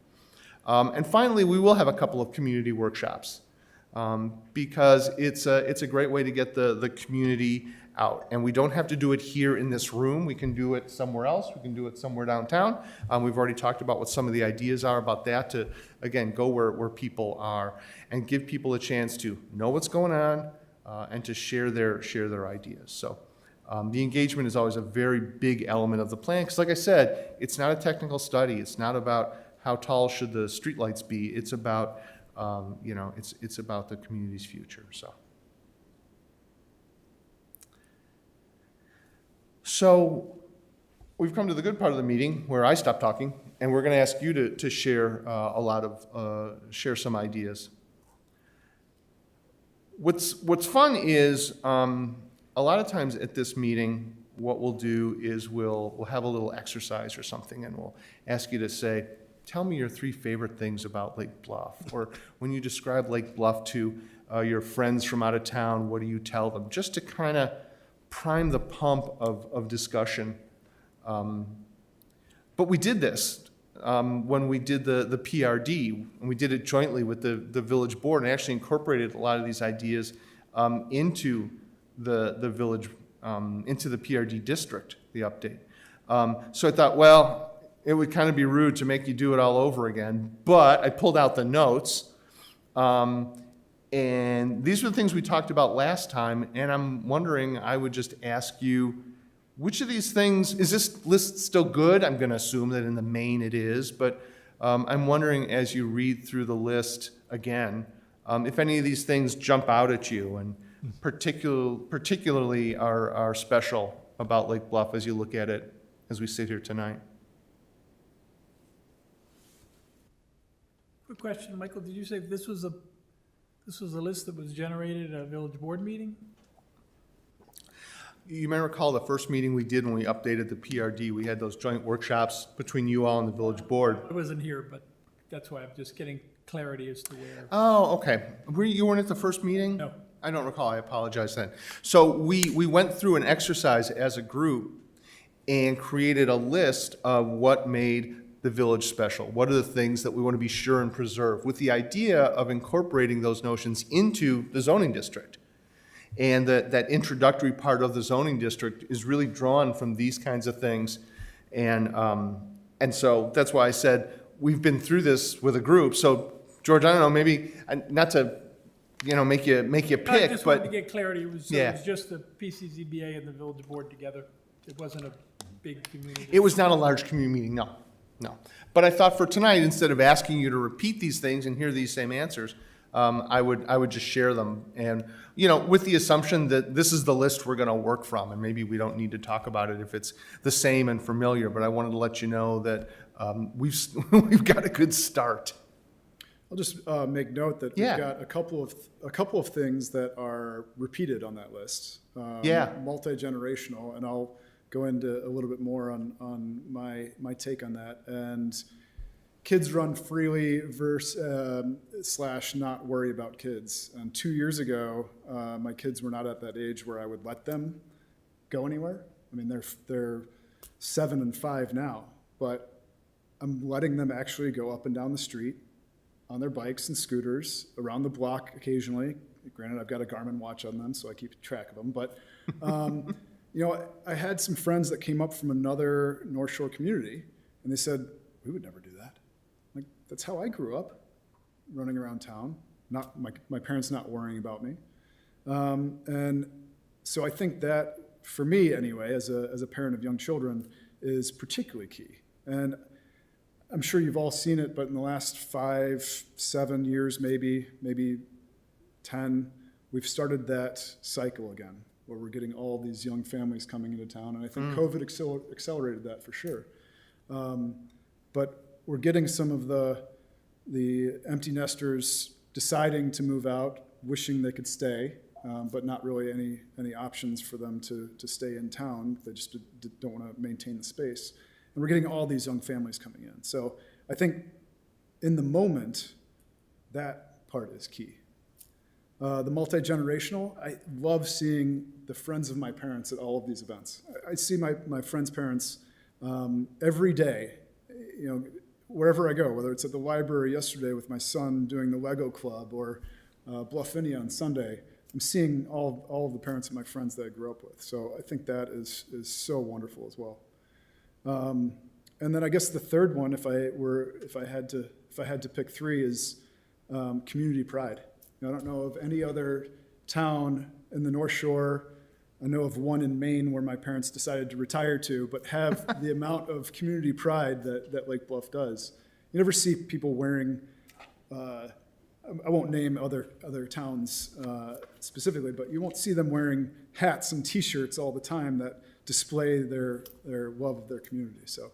And finally, we will have a couple of community workshops because it's a great way to get the community out. And we don't have to do it here in this room. We can do it somewhere else. We can do it somewhere downtown. We've already talked about what some of the ideas are about that, to, again, go where people are and give people a chance to know what's going on and to share their ideas. So the engagement is always a very big element of the plan, because like I said, it's not a technical study. It's not about how tall should the streetlights be. It's about, you know, it's about the community's future. So we've come to the good part of the meeting where I stop talking, and we're going to ask you to share share some ideas. What's fun is a lot of times at this meeting, what we'll do is we'll have a little exercise or something, and we'll ask you to say, tell me your 3 favorite things about Lake Bluff, or when you describe Lake Bluff to your friends from out of town, what do you tell them? Just to kind of prime the pump of discussion. But we did this when we did the PRD, and we did it jointly with the village board, and actually incorporated a lot of these ideas into the village, into the PRD district, the update. So I thought, well, it would kind of be rude to make you do it all over again, but I pulled out the notes. And these were the things we talked about last time, and I'm wondering, I would just ask you, which of these things, is this list still good? I'm going to assume that in the main it is, but I'm wondering as you read through the list again, if any of these things jump out at you and particularly are special about Lake Bluff as you look at it as we sit here tonight. Quick question, Michael, did you say this was a list that was generated at a village board meeting? You may recall the first meeting we did when we updated the PRD, we had those joint workshops between you all and the village board. I wasn't here, but that's why I'm just getting clarity as to where. Oh, okay. You weren't at the first meeting? No. I don't recall, I apologize then. So we went through an exercise as a group and created a list of what made the village special. What are the things that we want to be sure and preserve, with the idea of incorporating those notions into the zoning district. And that introductory part of the zoning district is really drawn from these kinds of things. And so that's why I said, we've been through this with a group. So George, I don't know, maybe, not to, make you pick, I just wanted to but get clarity, it was Yeah. just the PCZBA and the village board together. It wasn't a big community. it was not a large community meeting, no. But I thought for tonight, instead of asking you to repeat these things and hear these same answers, I would just share them. And, with the assumption that this is the list we're going to work from, and maybe we don't need to talk about it if it's the same and familiar, but I wanted to let you know that we've got a good start. I'll just make note that Yeah. we've got a couple of things that are repeated on that list. Yeah. Multi-generational, and I'll go into a little bit more on my take on that. And kids run freely versus / not worry about kids. And 2 years ago, my kids were not at that age where I would let them go anywhere. I mean, they're 7 and 5 now, but I'm letting them actually go up and down the street on their bikes and scooters, around the block occasionally. Granted, I've got a Garmin watch on them, so I keep track of them. But, I had some friends that came up from another North Shore community, and they said, we would never do that. Like, that's how I grew up, running around town, not my parents not worrying about me. And so I think that, for me anyway, as a parent of young children, is particularly key. And I'm sure you've all seen it, but in the last 5, 7 years, maybe 10, we've started that cycle again, where we're getting all these young families coming into town. And I think COVID accelerated that for sure. But we're getting some of the empty nesters deciding to move out, wishing they could stay, but not really any options for them to stay in town. They just don't want to maintain the space. And we're getting all these young families coming in. So I think in the moment, that part is key. The multi-generational, I love seeing the friends of my parents at all of these events. I see my friends' parents every day, wherever I go, whether it's at the library yesterday with my son doing the Lego Club or Bluff on Sunday. I'm seeing all of the parents of my friends that I grew up with. So I think that is so wonderful as well. And then I guess the third one, if I had to pick 3, is community pride. I don't know of any other town in the North Shore. I know of one in Maine where my parents decided to retire to, but have the amount of community pride that Lake Bluff does. You never see people wearing, I won't name other towns specifically, but you won't see them wearing hats and T-shirts all the time that display their love of their community. So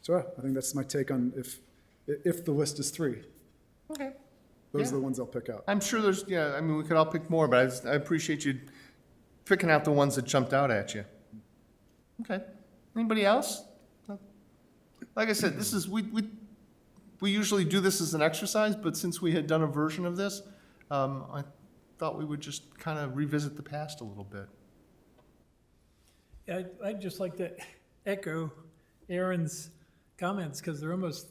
yeah, I think that's my take on if the list is 3. Okay. Those are the ones I'll pick out. I'm sure we could all pick more, but I appreciate you picking out the ones that jumped out at you. Okay. Anybody else? Like I said, this is, we usually do this as an exercise, but since we had done a version of this, I thought we would just kind of revisit the past a little bit. Yeah, I'd just like to echo Aaron's comments, because they're almost,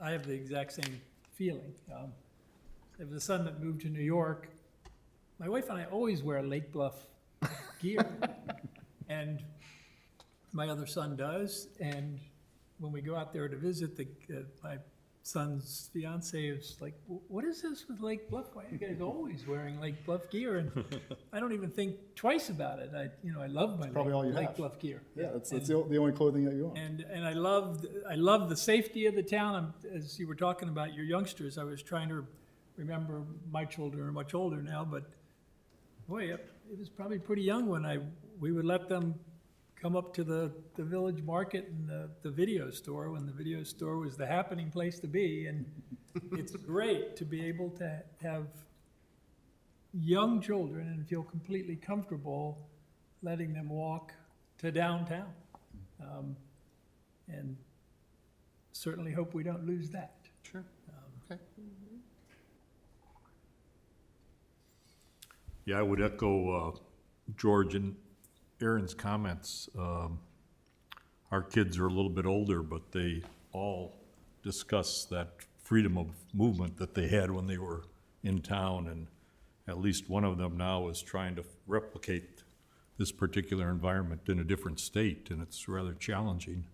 I have the exact same feeling. I have a son that moved to New York. My wife and I always wear Lake Bluff gear. And my other son does, and when we go out there to visit, my son's fiance is like, what is this with Lake Bluff? Why are you guys always wearing Lake Bluff gear? And I don't even think twice about it. I love my Probably all you Lake have. Bluff gear. Yeah, that's the only clothing that you own. And I love the safety of the town. As you were talking about your youngsters, I was trying to remember, my children are much older now, but boy, it was probably pretty young when we would let them come up to the village market and the video store, when the video store was the happening place to be. And it's great to be able to have young children and feel completely comfortable letting them walk to downtown. And certainly hope we don't lose that. Sure. Okay. Yeah, I would echo George and Aaron's comments. Our kids are a little bit older, but they all discuss that freedom of movement that they had when they were in town, and at least one of them now is trying to replicate this particular environment in a different state, and it's rather challenging.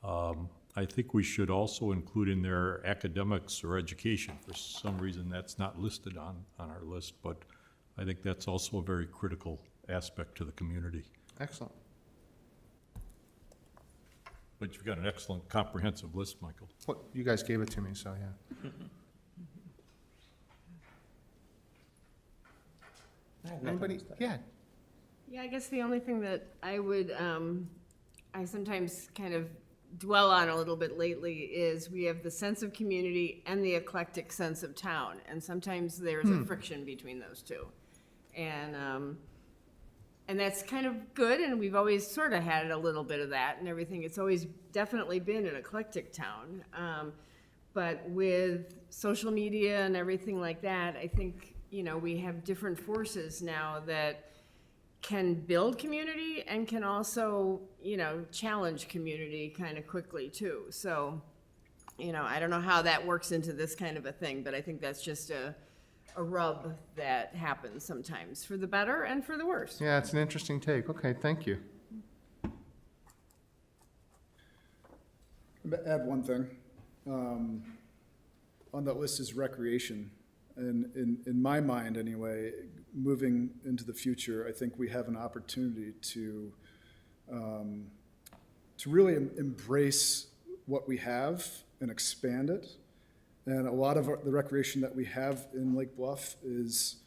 I think we should also include in there academics or education. For some reason, that's not listed on our list, but I think that's also a very critical aspect to the community. Excellent. But you've got an excellent comprehensive list, Michael. What, you guys gave it to me, so yeah. Anybody? Yeah. Yeah, I guess the only thing that I would, I sometimes kind of dwell on a little bit lately is we have the sense of community and the eclectic sense of town. And sometimes there's a friction between those two. And that's kind of good, and we've always sort of had a little bit of that and everything. It's always definitely been an eclectic town. But with social media and everything like that, I think, we have different forces now that can build community and can also, challenge community kind of quickly too. So, I don't know how that works into this kind of a thing, but I think that's just a rub that happens sometimes, for the better and for the worse. Yeah, it's an interesting take. Okay, thank you. Add one thing. On that list is recreation. And in my mind anyway, moving into the future, I think we have an opportunity to really embrace what we have and expand it. And a lot of the recreation that we have in Lake Bluff is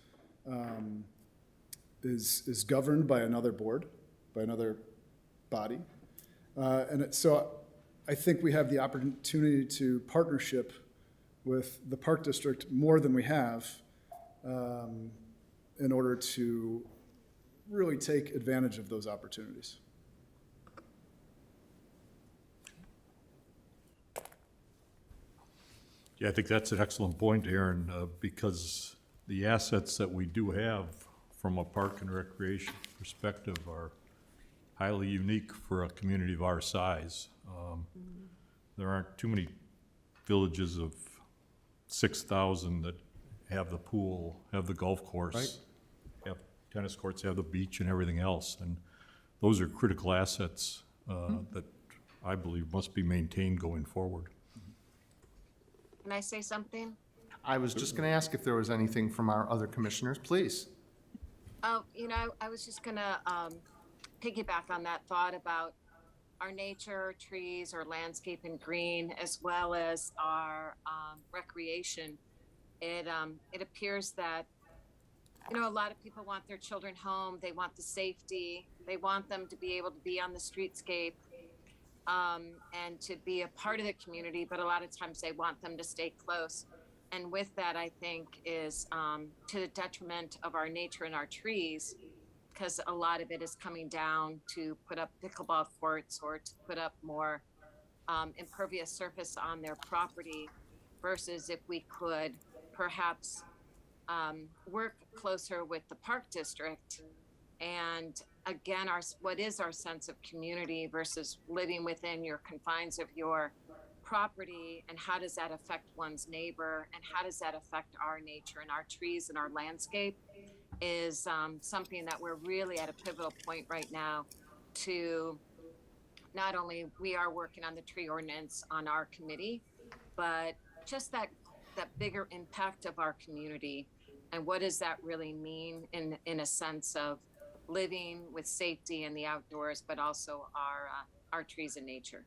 governed by another board, by another body. So I think we have the opportunity to partnership with the Park District more than we have in order to really take advantage of those opportunities. Yeah, I think that's an excellent point, Aaron, because the assets that we do have from a park and recreation perspective are highly unique for a community of our size. There aren't too many villages of 6,000 that have the pool, have the golf course, Right. have tennis courts, have the beach and everything else. And those are critical assets that I believe must be maintained going forward. Can I say something? I was just going to ask if there was anything from our other commissioners, please. Oh, I was just gonna piggyback on that thought about our nature, trees, our landscape and green, as well as our recreation. It appears that, a lot of people want their children home. They want the safety. They want them to be able to be on the streetscape and to be a part of the community. But a lot of times they want them to stay close. And with that, I think is to the detriment of our nature and our trees, because a lot of it is coming down to put up pickleball courts or to put up more impervious surface on their property. versus if we could perhaps work closer with the park district and again what is our sense of community versus living within your confines of your property, and how does that affect one's neighbor, and how does that affect our nature and our trees and our landscape is something that we're really at a pivotal point right now to not only we are working on the tree ordinance on our committee, but just that bigger impact of our community and what does that really mean in a sense of living with safety in the outdoors, but also our trees and nature.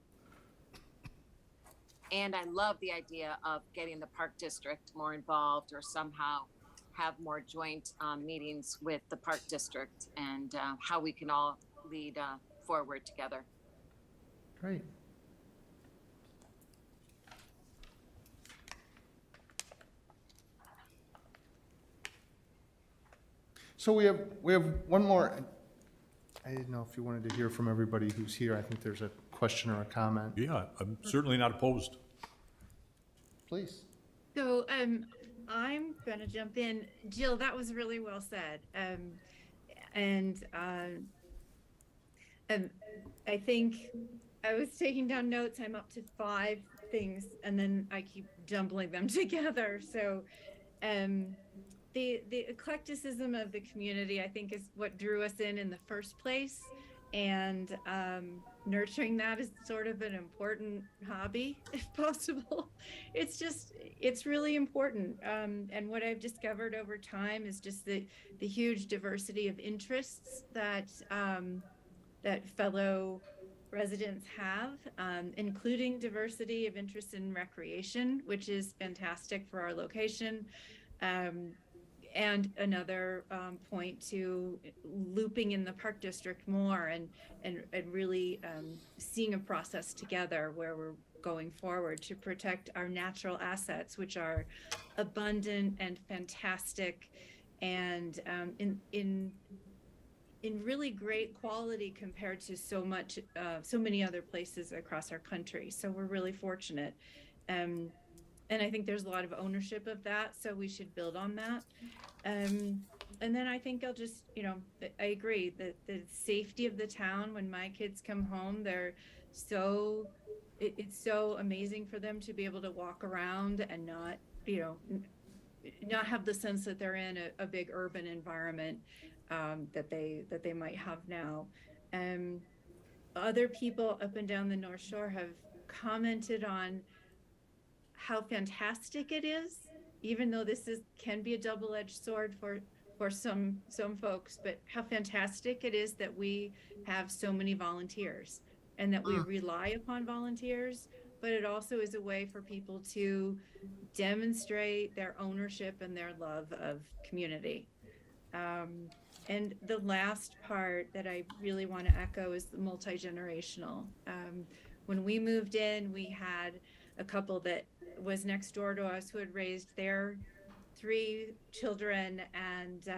And I love the idea of getting the park district more involved or somehow have more joint meetings with the park district and how we can all lead forward together. Great. So we have one more. I didn't know if you wanted to hear from everybody who's here. I think there's a question or a comment. Yeah, I'm certainly not opposed. Please. So, I'm gonna jump in. Jill, that was really well said. I think I was taking down notes. I'm up to 5 things, and then I keep jumbling them together. So, the eclecticism of the community, I think, is what drew us in the first place, and nurturing that is sort of an important hobby, if possible. It's really important. And what I've discovered over time is just the huge diversity of interests that fellow residents have, including diversity of interest in recreation, which is fantastic for our location. And another point to looping in the park district more and really seeing a process together where we're going forward to protect our natural assets, which are abundant and fantastic and in really great quality compared to so many other places across our country. So we're really fortunate. And I think there's a lot of ownership of that, so we should build on that. And then I think I'll just, I agree that the safety of the town, when my kids come home, it's so amazing for them to be able to walk around and not have the sense that they're in a big urban environment that they might have now. Other people up and down the North Shore have commented on how fantastic it is, even though this can be a double-edged sword for some folks, but how fantastic it is that we have so many volunteers and that we rely upon volunteers, but it also is a way for people to demonstrate their ownership and their love of community. And the last part that I really want to echo is the multi-generational. When we moved in, we had a couple that was next door to us who had raised their 3 children, and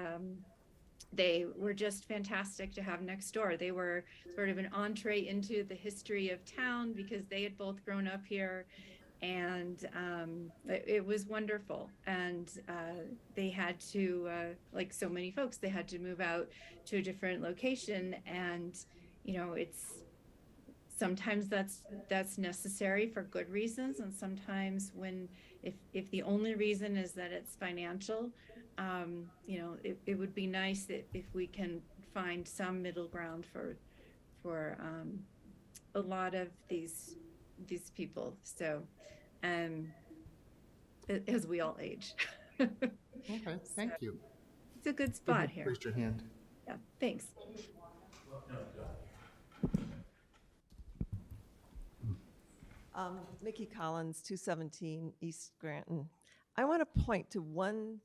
they were just fantastic to have next door. They were sort of an entree into the history of town because they had both grown up here, and it was wonderful. And they had to, like so many folks, they had to move out to a different location, and sometimes that's necessary for good reasons, and sometimes if the only reason is that it's financial, it would be nice if we can find some middle ground for a lot of these people. So, as we all age. Okay, thank you. It's a good spot here. Raise your hand. Yeah, thanks. Mickey Collins, 217 East Granton. I want to point to one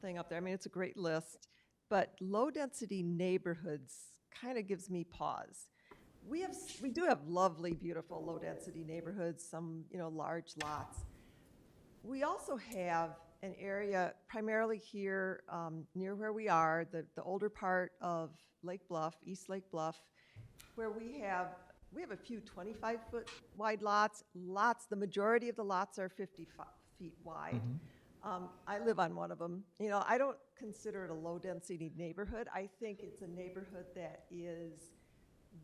thing up there. I mean, it's a great list, but low-density neighborhoods kind of gives me pause. We do have lovely, beautiful low-density neighborhoods, some large lots. We also have an area primarily here near where we are, the older part of Lake Bluff, East Lake Bluff, where we have a few 25-foot wide lots. The majority of the lots are feet wide. I live on one of them. You know, I don't consider it a low-density neighborhood. I think it's a neighborhood that is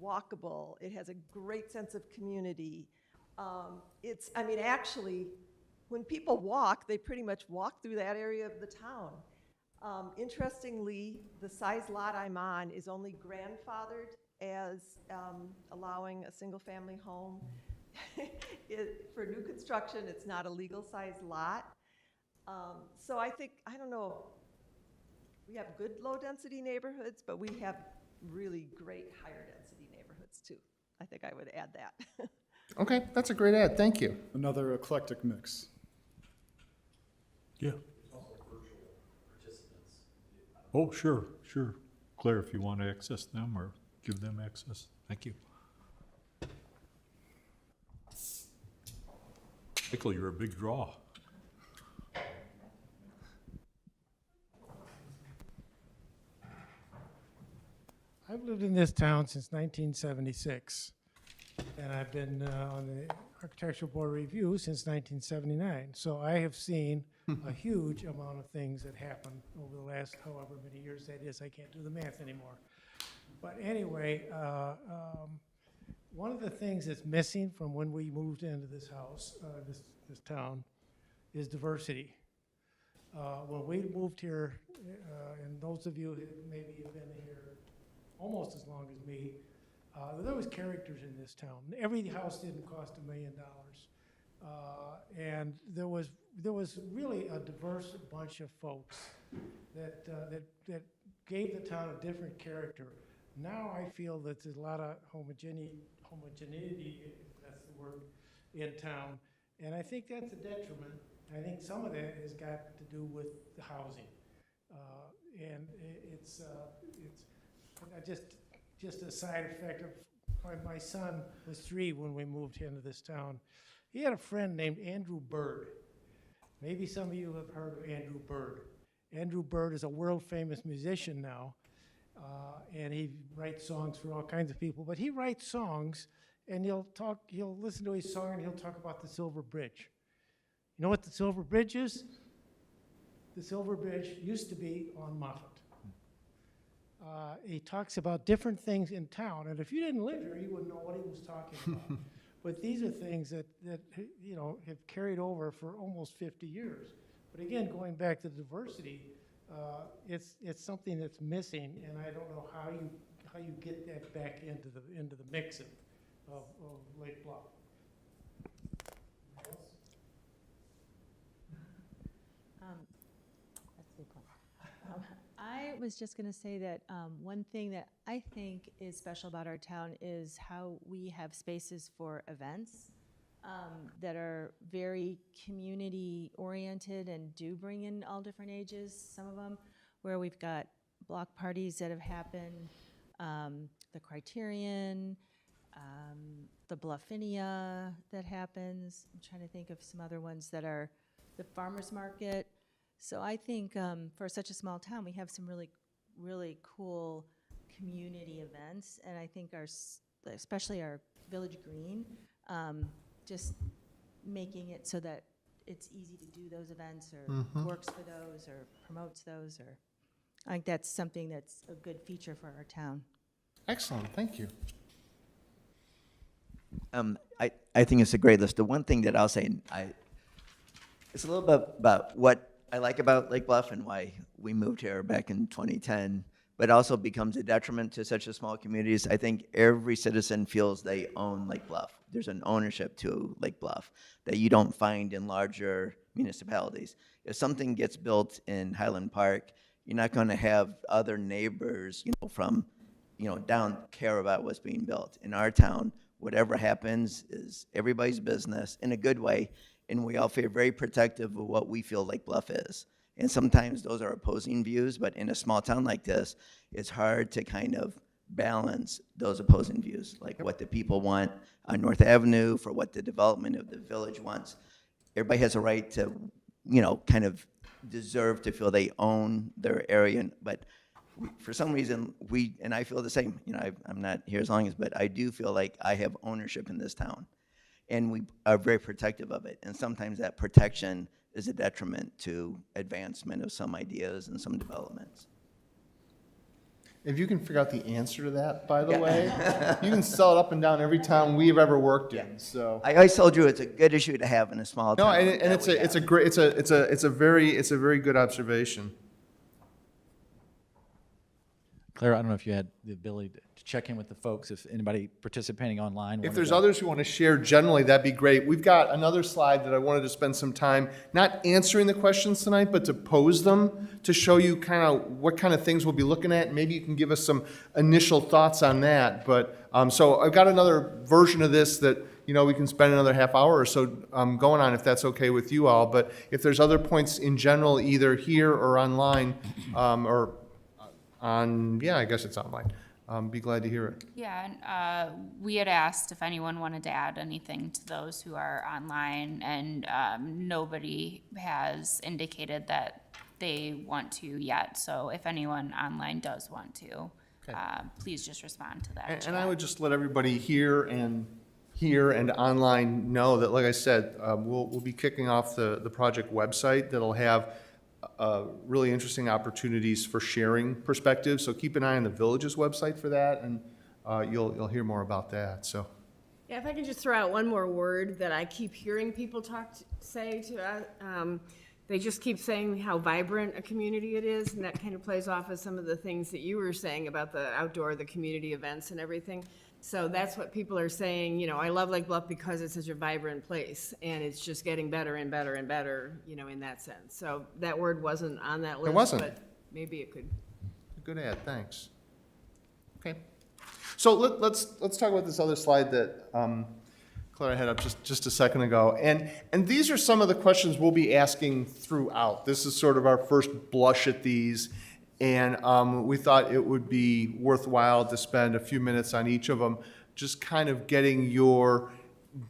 walkable. It has a great sense of community. I mean, actually, when people walk, they pretty much walk through that area of the town. Interestingly, the size lot I'm on is only grandfathered as allowing a single-family home. For new construction, it's not a legal-size lot. So I think, I don't know, we have good low-density neighborhoods, but we have really great higher-density neighborhoods, too. I think I would add that. Okay, that's a great ad, thank you. Another eclectic mix. Yeah. Oh, sure, sure. Claire, if you want to access them or give them access, thank you. Michael, you're a big draw. I've lived in this town since 1976, and I've been on the Architectural Board of Review since 1979. So I have seen a huge amount of things that happened over the last however many years that is. I can't do the math anymore. But anyway, one of the things that's missing from when we moved into this house, this town, is diversity. When we moved here, and those of you who maybe have been here almost as long as me, there was characters in this town. Every house didn't cost $1 million. And there was really a diverse bunch of folks that gave the town a different character. Now I feel that there's a lot of homogeneity, if that's the word, in town. And I think that's a detriment. I think some of that has got to do with the housing. And it's just a side effect of my son was 3 when we moved into this town. He had a friend named Andrew Bird. Maybe some of you have heard of Andrew Bird. Andrew Bird is a world-famous musician now, and he writes songs for all kinds of people. But he writes songs, and he'll listen to his song, and he'll talk about the Silver Bridge. You know what the Silver Bridge is? The Silver Bridge used to be on Moffett. He talks about different things in town, and if you didn't live here, you wouldn't know what he was talking about. But these are things that you know have carried over for almost 50 years. But again, going back to diversity, it's something that's missing, and I don't know how you get that back into the mix of Lake Bluff. I was just going to say that one thing that I think is special about our town is how we have spaces for events that are very community-oriented and do bring in all different ages, some of them, where we've got block parties that have happened, the Criterion, the Bluffinia that happens. I'm trying to think of some other ones that are the farmer's market. So I think for such a small town, we have some really, really cool community events, and I think especially our Village Green, just making it so that it's easy to do those events, or works for those, or promotes those, or I think that's something that's a good feature for our town. Excellent, thank you. I think it's a great list. The one thing that I'll say, it's a little bit about what I like about Lake Bluff and why we moved here back in 2010, but also becomes a detriment to such a small communities. I think every citizen feels they own Lake Bluff. There's an ownership to Lake Bluff that you don't find in larger municipalities. If something gets built in Highland Park, you're not going to have other neighbors, from, down care about what's being built. In our town, whatever happens is everybody's business in a good way. And we all feel very protective of what we feel Lake Bluff is. And sometimes those are opposing views, but in a small town like this, it's hard to kind of balance those opposing views, like what the people want on North Avenue for what the development of the village wants. Everybody has a right to, kind of deserve to feel they own their area, but for some reason, and I feel the same, I'm not here as long as, but I do feel like I have ownership in this town. And we are very protective of it. And sometimes that protection is a detriment to advancement of some ideas and some developments. If you can figure out the answer to that, by the way, you can sell it up and down every town we've ever worked in, so. I always told you it's a good issue to have in a small No, town. and that it's we a, it's a have. great, it's a very good observation. Claire, I don't know if you had the ability to check in with the folks, if anybody participating online. If wanted there's to- others who want to share generally, that'd be great. We've got another slide that I wanted to spend some time, not answering the questions tonight, but to pose them, to show you kind of what kind of things we'll be looking at. Maybe you can give us some initial thoughts on that. But, so I've got another version of this that, you know, we can spend another half hour or so going on, if that's okay with you all. But if there's other points in general, either here or online, or yeah, I guess it's online. Be glad to hear it. Yeah, and we had asked if anyone wanted to add anything to those who are online, and nobody has indicated that they want to yet. So if anyone online does want to, please just respond to that. And I would just let everybody here and online know that, like I said, we'll be kicking off the project website that'll have really interesting opportunities for sharing perspectives. So keep an eye on the village's website for that, and you'll hear more about that. So. Yeah, if I can just throw out one more word that I keep hearing people say to us, they just keep saying how vibrant a community it is, and that kind of plays off of some of the things that you were saying about the outdoor, the community events and everything. So that's what people are saying, you know, I love Lake Bluff because it's such a vibrant place, and it's just getting better and better and better, you know, in that sense. So that word wasn't on that list. wasn't. But maybe it could. Good add, thanks. Okay. So let's talk about this other slide that Claire had up just a second ago. And these are some of the questions we'll be asking throughout. This is sort of our first blush at these. And we thought it would be worthwhile to spend a few minutes on each of them, just kind of getting your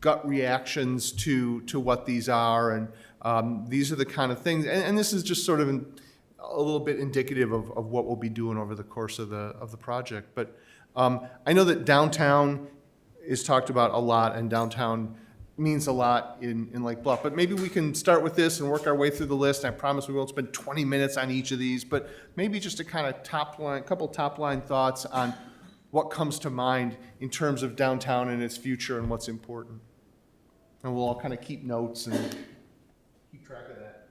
gut reactions to what these are. And these are the kind of things, and this is just sort of a little bit indicative of what we'll be doing over the course of the project. But I know that downtown is talked about a lot, and downtown means a lot in Lake Bluff. But maybe we can start with this and work our way through the list. I promise we won't spend 20 minutes on each of these, but maybe just a kind of couple top line thoughts on what comes to mind in terms of downtown and its future and what's important. And we'll all kind of keep notes and keep track of that.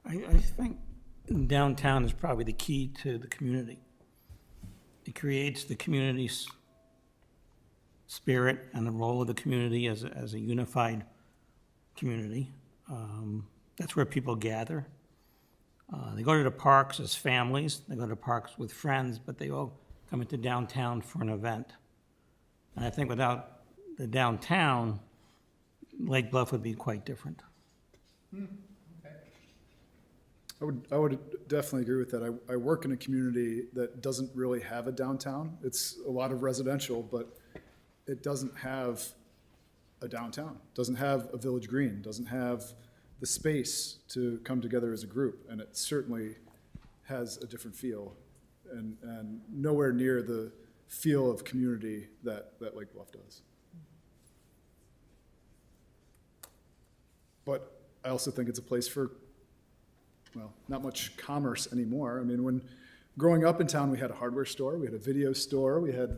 I think downtown is probably the key to the community. It creates the community's spirit and the role of the community as a unified community. That's where people gather. They go to the parks as families, they go to parks with friends, but they all come into downtown for an event. And I think without the downtown, Lake Bluff would be quite different. I would definitely agree with that. I work in a community that doesn't really have a downtown. It's a lot of residential, but it doesn't have a downtown, doesn't have a village green, doesn't have the space to come together as a group. And it certainly has a different feel and nowhere near the feel of community that Lake Bluff does. But I also think it's a place for, well, not much commerce anymore. I mean, when growing up in town, we had a hardware store, we had a video store, we had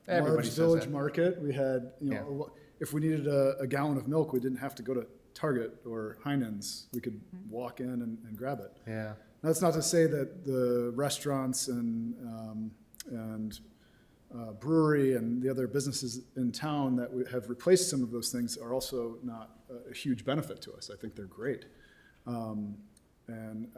Everybody large says village that. market, we had, you know, if we needed a gallon of milk, we didn't have to go to Target or Heinen's. We could walk in and grab it. Yeah. That's not to say that the restaurants and brewery and the other businesses in town that have replaced some of those things are also not a huge benefit to us. I think they're great. And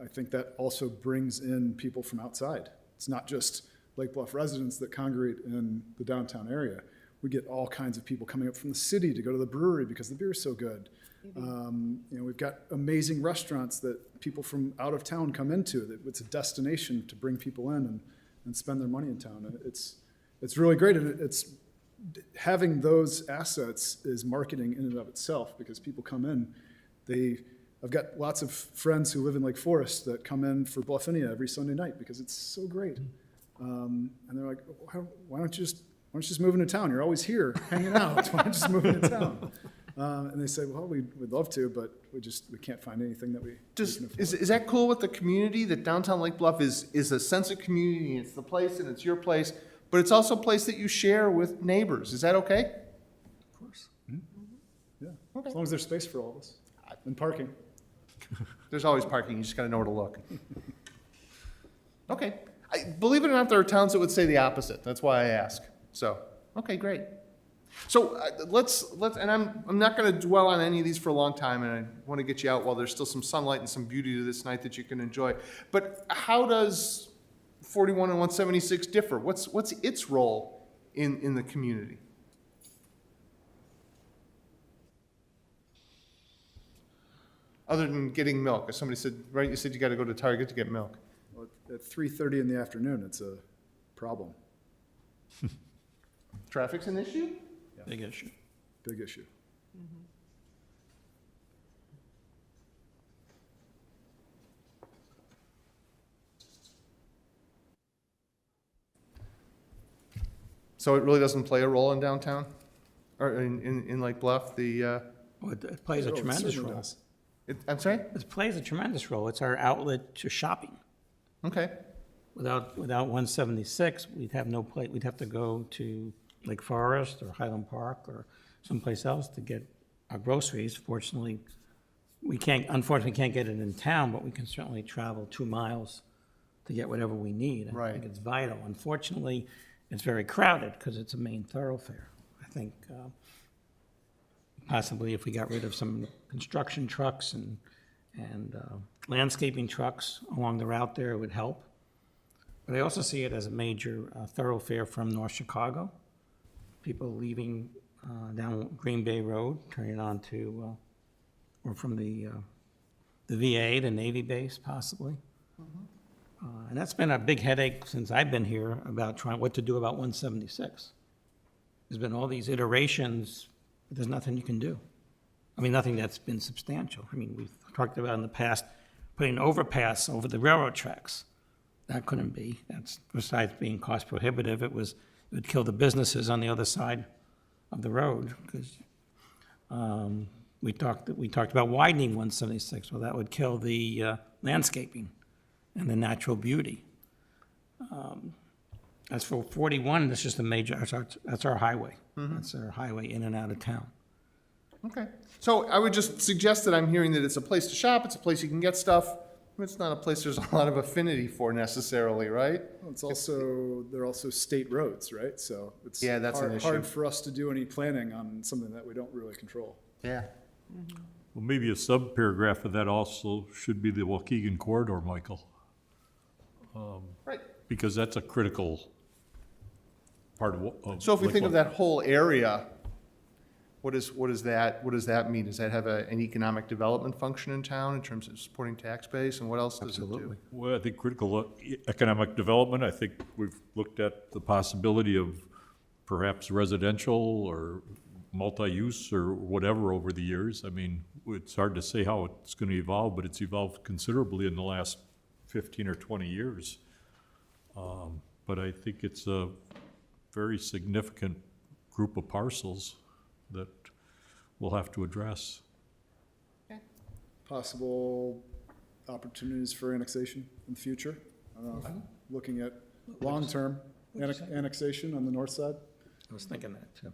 I think that also brings in people from outside. It's not just Lake Bluff residents that congregate in the downtown area. We get all kinds of people coming up from the city to go to the brewery because the beer is so good. You know, we've got amazing restaurants that people from out of town come into. That it's a destination to bring people in and spend their money in town. And it's really great, and it's having those assets is marketing in and of itself because people come in. I've got lots of friends who live in Lake Forest that come in for Bluffinia every Sunday night because it's so great. And they're like, why don't you don't you just move into town? You're always here hanging out. Why don't you just move into town? And they say, well, we'd love to, but we can't find anything that we can afford. Is that cool with the community, that downtown Lake Bluff is a sense of community, and it's the place and it's your place, but it's also a place that you share with neighbors? Is that okay? Of course. Yeah, as long as there's space for all of us. And parking. There's always parking, you just gotta know where to look. Okay, believe it or not, there are towns that would say the opposite, that's why I ask. So, okay, great. So let's, and I'm not gonna dwell on any of these for a long time, and I wanna get you out while there's still some sunlight and some beauty to this night that you can enjoy. But how does 41 and 176 differ? What's its role in the community? Other than getting milk, as somebody said, right, you said you gotta go to Target to get milk. Well, at 3:30 in the afternoon, it's a problem. Traffic's an issue? Big issue. Big issue. So it really doesn't play a role in downtown? Or in Lake Bluff, the, Well, it plays a Oh, it tremendous certainly role. does. I'm sorry? It plays a tremendous role. It's our outlet to shopping. Okay. Without 176, we'd have no place, we'd have to go to Lake Forest or Highland Park or someplace else to get our groceries. Fortunately, unfortunately can't get it in town, but we can certainly travel 2 miles to get whatever we need. I think it's vital. Unfortunately, it's very crowded because it's a main thoroughfare. I think possibly if we got rid of some construction trucks and landscaping trucks along the route there, it would help. But I also see it as a major thoroughfare from North Chicago. People leaving down Green Bay Road, turning on to, or from the VA, the Navy base possibly. And that's been a big headache since I've been here about what to do about 176. There's been all these iterations, but there's nothing you can do. I mean, nothing that's been substantial. I mean, we've talked about in the past putting an overpass over the railroad tracks. That couldn't be. That's, besides being cost prohibitive, it would kill the businesses on the other side of the road, because we talked about widening 176. Well, that would kill the landscaping and the natural beauty. As for 41, that's just a major, that's our highway. That's our highway in and out of town. Okay. So I would just suggest that I'm hearing that it's a place to shop, it's a place you can get stuff. It's not a place there's a lot of affinity for necessarily, right? Well, they're also state roads, right? So it's Yeah, that's an issue. hard for us to do any planning on something that we don't really control. Yeah. Well, maybe a sub-paragraph of that also should be the Waukegan corridor, Michael. Right. Because that's a critical part of. So if we Lake think of Bluff. that whole area, what does that mean? Does that have an economic development function in town in terms of supporting tax base, and what else does it do? Absolutely. Well, I think critical economic development, I think we've looked at the possibility of perhaps residential or multi-use or whatever over the years. I mean, it's hard to say how it's going to evolve, but it's evolved considerably in the last 15 or 20 years. But I think it's a very significant group of parcels that we'll have to address. Possible opportunities for annexation in the future. Looking at long-term annexation on the north side. I was thinking that too.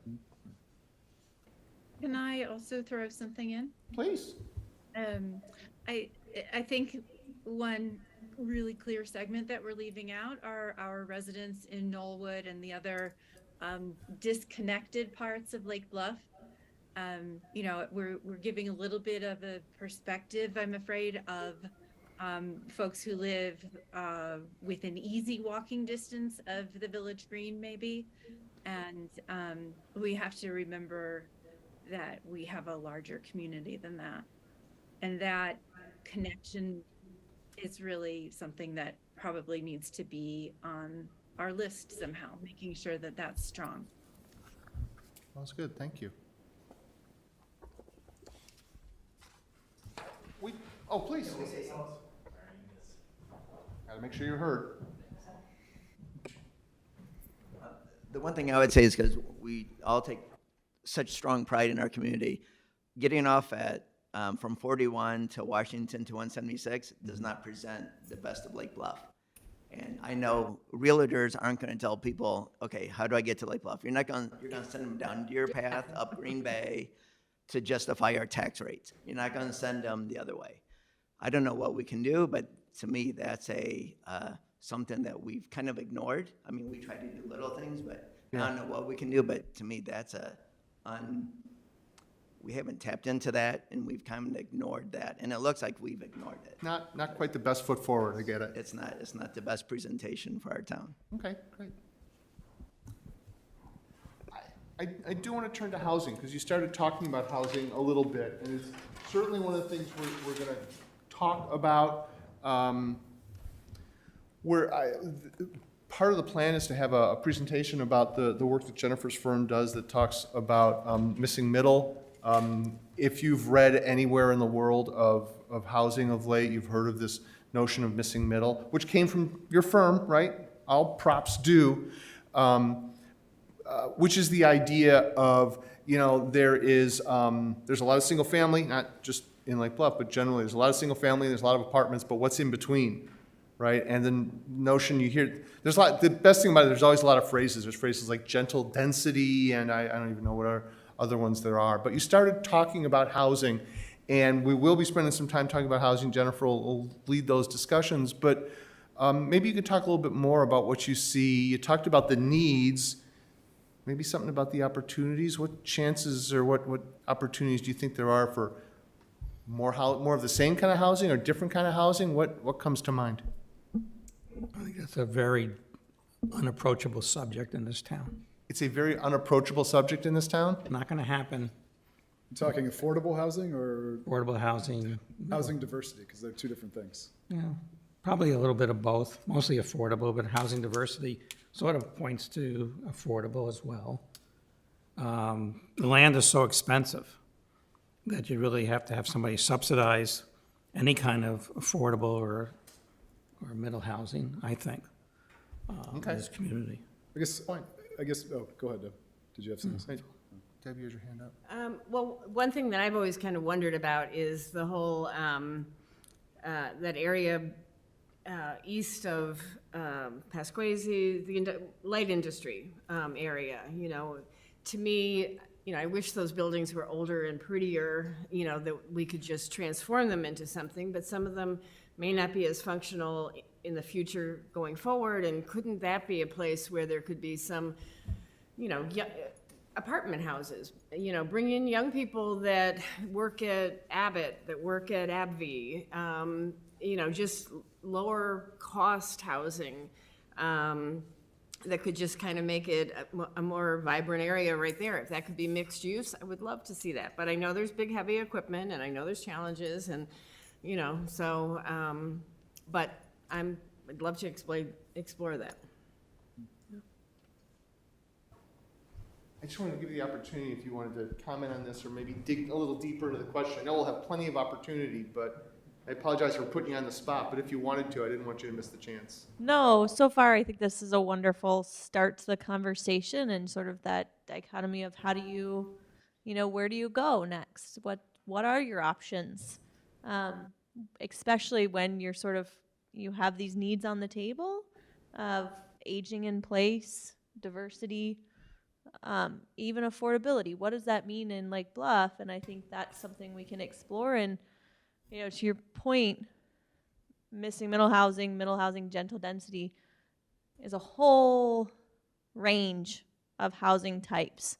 Can I also throw something in? Please. I think one really clear segment that we're leaving out are our residents in Knollwood and the other disconnected parts of Lake Bluff. We're giving a little bit of a perspective, I'm afraid, of folks who live within easy walking distance of the Village Green, maybe. And we have to remember that we have a larger community than that. And that connection is really something that probably needs to be on our list somehow, making sure that that's strong. That's good, thank you. Please. Gotta make sure you're heard. The one thing I would say is because we all take such strong pride in our community, getting off at from 41 to Washington to 176 does not present the best of Lake Bluff. And I know realtors aren't going to tell people, okay, how do I get to Lake Bluff? You're going to send them down Deer Path, up Green Bay to justify our tax rates. You're not going to send them the other way. I don't know what we can do, but to me, that's something that we've kind of ignored. I mean, we try to do little things, but I don't know what we can do. But to me, that's we haven't tapped into that, and we've kind of ignored that. And it looks like we've ignored it. Not quite the best foot forward, I get it. It's not the best presentation for our town. Okay, great. I do want to turn to housing, because you started talking about housing a little bit, and it's certainly one of the things we're going to talk about. Part of the plan is to have a presentation about the work that Jennifer's firm does that talks about missing middle. If you've read anywhere in the world of housing of late, you've heard of this notion of missing middle, which came from your firm, right? All props due. Which is the idea of, there's a lot of single family, not just in Lake Bluff, but generally there's a lot of single family, there's a lot of apartments, but what's in between, right? And the notion you hear, the best thing about it, there's always a lot of phrases. There's phrases like gentle density, and I don't even know what other ones there are. But you started talking about housing, and we will be spending some time talking about housing. Jennifer will lead those discussions, but maybe you could talk a little bit more about what you see. You talked about the needs. Maybe something about the opportunities. What chances or what opportunities do you think there are for more of the same kind of housing or different kind of housing? What comes to mind? I think that's a very unapproachable subject in this town. It's a very unapproachable subject in this town? Not going to happen. You talking affordable housing or Affordable housing. housing diversity? Because they're two different things. Yeah, probably a little bit of both, mostly affordable, but housing diversity sort of points to affordable as well. The land is so expensive that you really have to have somebody subsidize any kind of affordable or middle housing, I think, in this community. I guess, oh, go ahead, Deb. Did you have something? Deb, you had your hand up. Well, one thing that I've always kind of wondered about is the whole, that area east of Pasquesi, the light industry area, to me, I wish those buildings were older and prettier, that we could just transform them into something, but some of them may not be as functional in the future going forward, and couldn't that be a place where there could be some, apartment houses, bring in young people that work at Abbott, that work at AbbVie, just lower cost housing that could just kind of make it a more vibrant area right there. If that could be mixed use, I would love to see that. But I know there's big, heavy equipment, and I know there's challenges, and, but I'd love to explore that. I just wanted to give you the opportunity if you wanted to comment on this or maybe dig a little deeper into the question. I know we'll have plenty of opportunity, but I apologize for putting you on the spot, but if you wanted to, I didn't want you to miss the chance. No, so far I think this is a wonderful start to the conversation and sort of that dichotomy of how do you, where do you go next? What are your options? Especially when you're you have these needs on the table of aging in place, diversity, even affordability. What does that mean in Lake Bluff? And I think that's something we can explore. And, to your point, missing middle housing, gentle density is a whole range of housing types,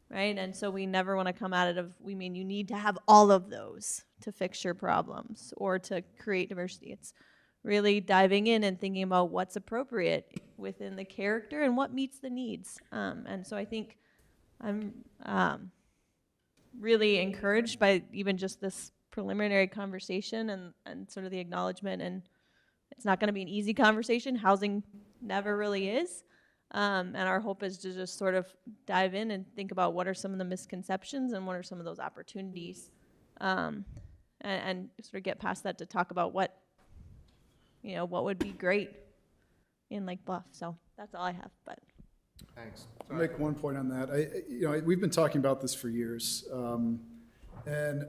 right? And so we never want to come at it you need to have all of those to fix your problems or to create diversity. It's really diving in and thinking about what's appropriate within the character and what meets the needs. And so I think I'm really encouraged by even just this preliminary conversation and sort of the acknowledgement. And it's not going to be an easy conversation. Housing never really is. And our hope is to just sort of dive in and think about what are some of the misconceptions and what are some of those opportunities, and sort of get past that to talk about what would be great in Lake Bluff. So that's all I have. But Thanks. I'll make one point on that. We've been talking about this for years. And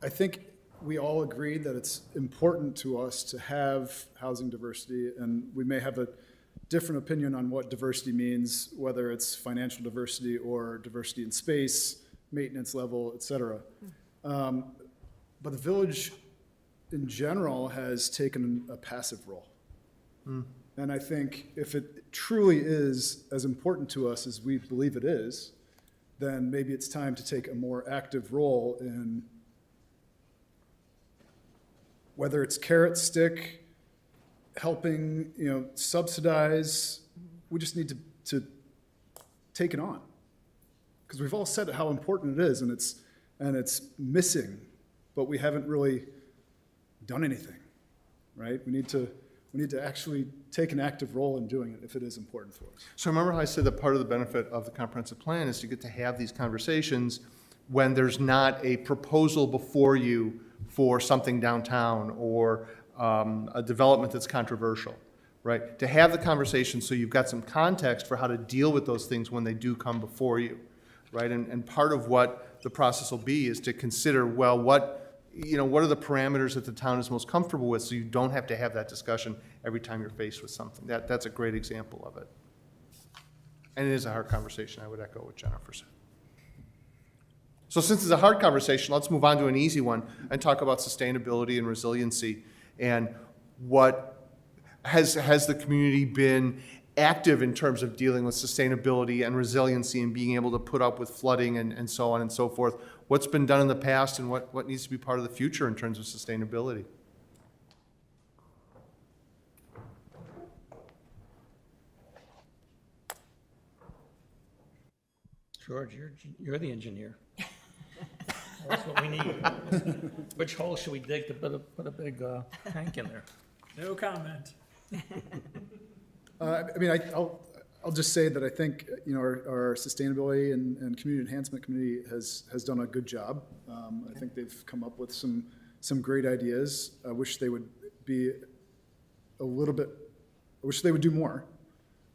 I think we all agree that it's important to us to have housing diversity, and we may have a different opinion on what diversity means, whether it's financial diversity or diversity in space, maintenance level, et cetera. But the village in general has taken a passive role. And I think if it truly is as important to us as we believe it is, then maybe it's time to take a more active role in whether it's carrot, stick, helping, subsidize. We just need to take it on. Because we've all said how important it is, and it's missing, but we haven't really done anything, right? We need to actually take an active role in doing it if it is important for us. So remember how I said that part of the benefit of the comprehensive plan is to get to have these conversations when there's not a proposal before you for something downtown or a development that's controversial, right? To have the conversation so you've got some context for how to deal with those things when they do come before you, right? And part of what the process will be is to consider, well, what are the parameters that the town is most comfortable with so you don't have to have that discussion every time you're faced with something. That's a great example of it. And it is a hard conversation. I would echo what Jennifer said. So since it's a hard conversation, let's move on to an easy one and talk about sustainability and resiliency. And what has the community been active in terms of dealing with sustainability and resiliency and being able to put up with flooding and so on and so forth? What's been done in the past and what needs to be part of the future in terms of sustainability? George, you're the engineer. That's what we need. Which hole should we dig to put a big tank in there? No comment. I'll just say that I think our sustainability and community enhancement committee has done a good job. I think they've come up with some great ideas. I wish they would be I wish they would do more,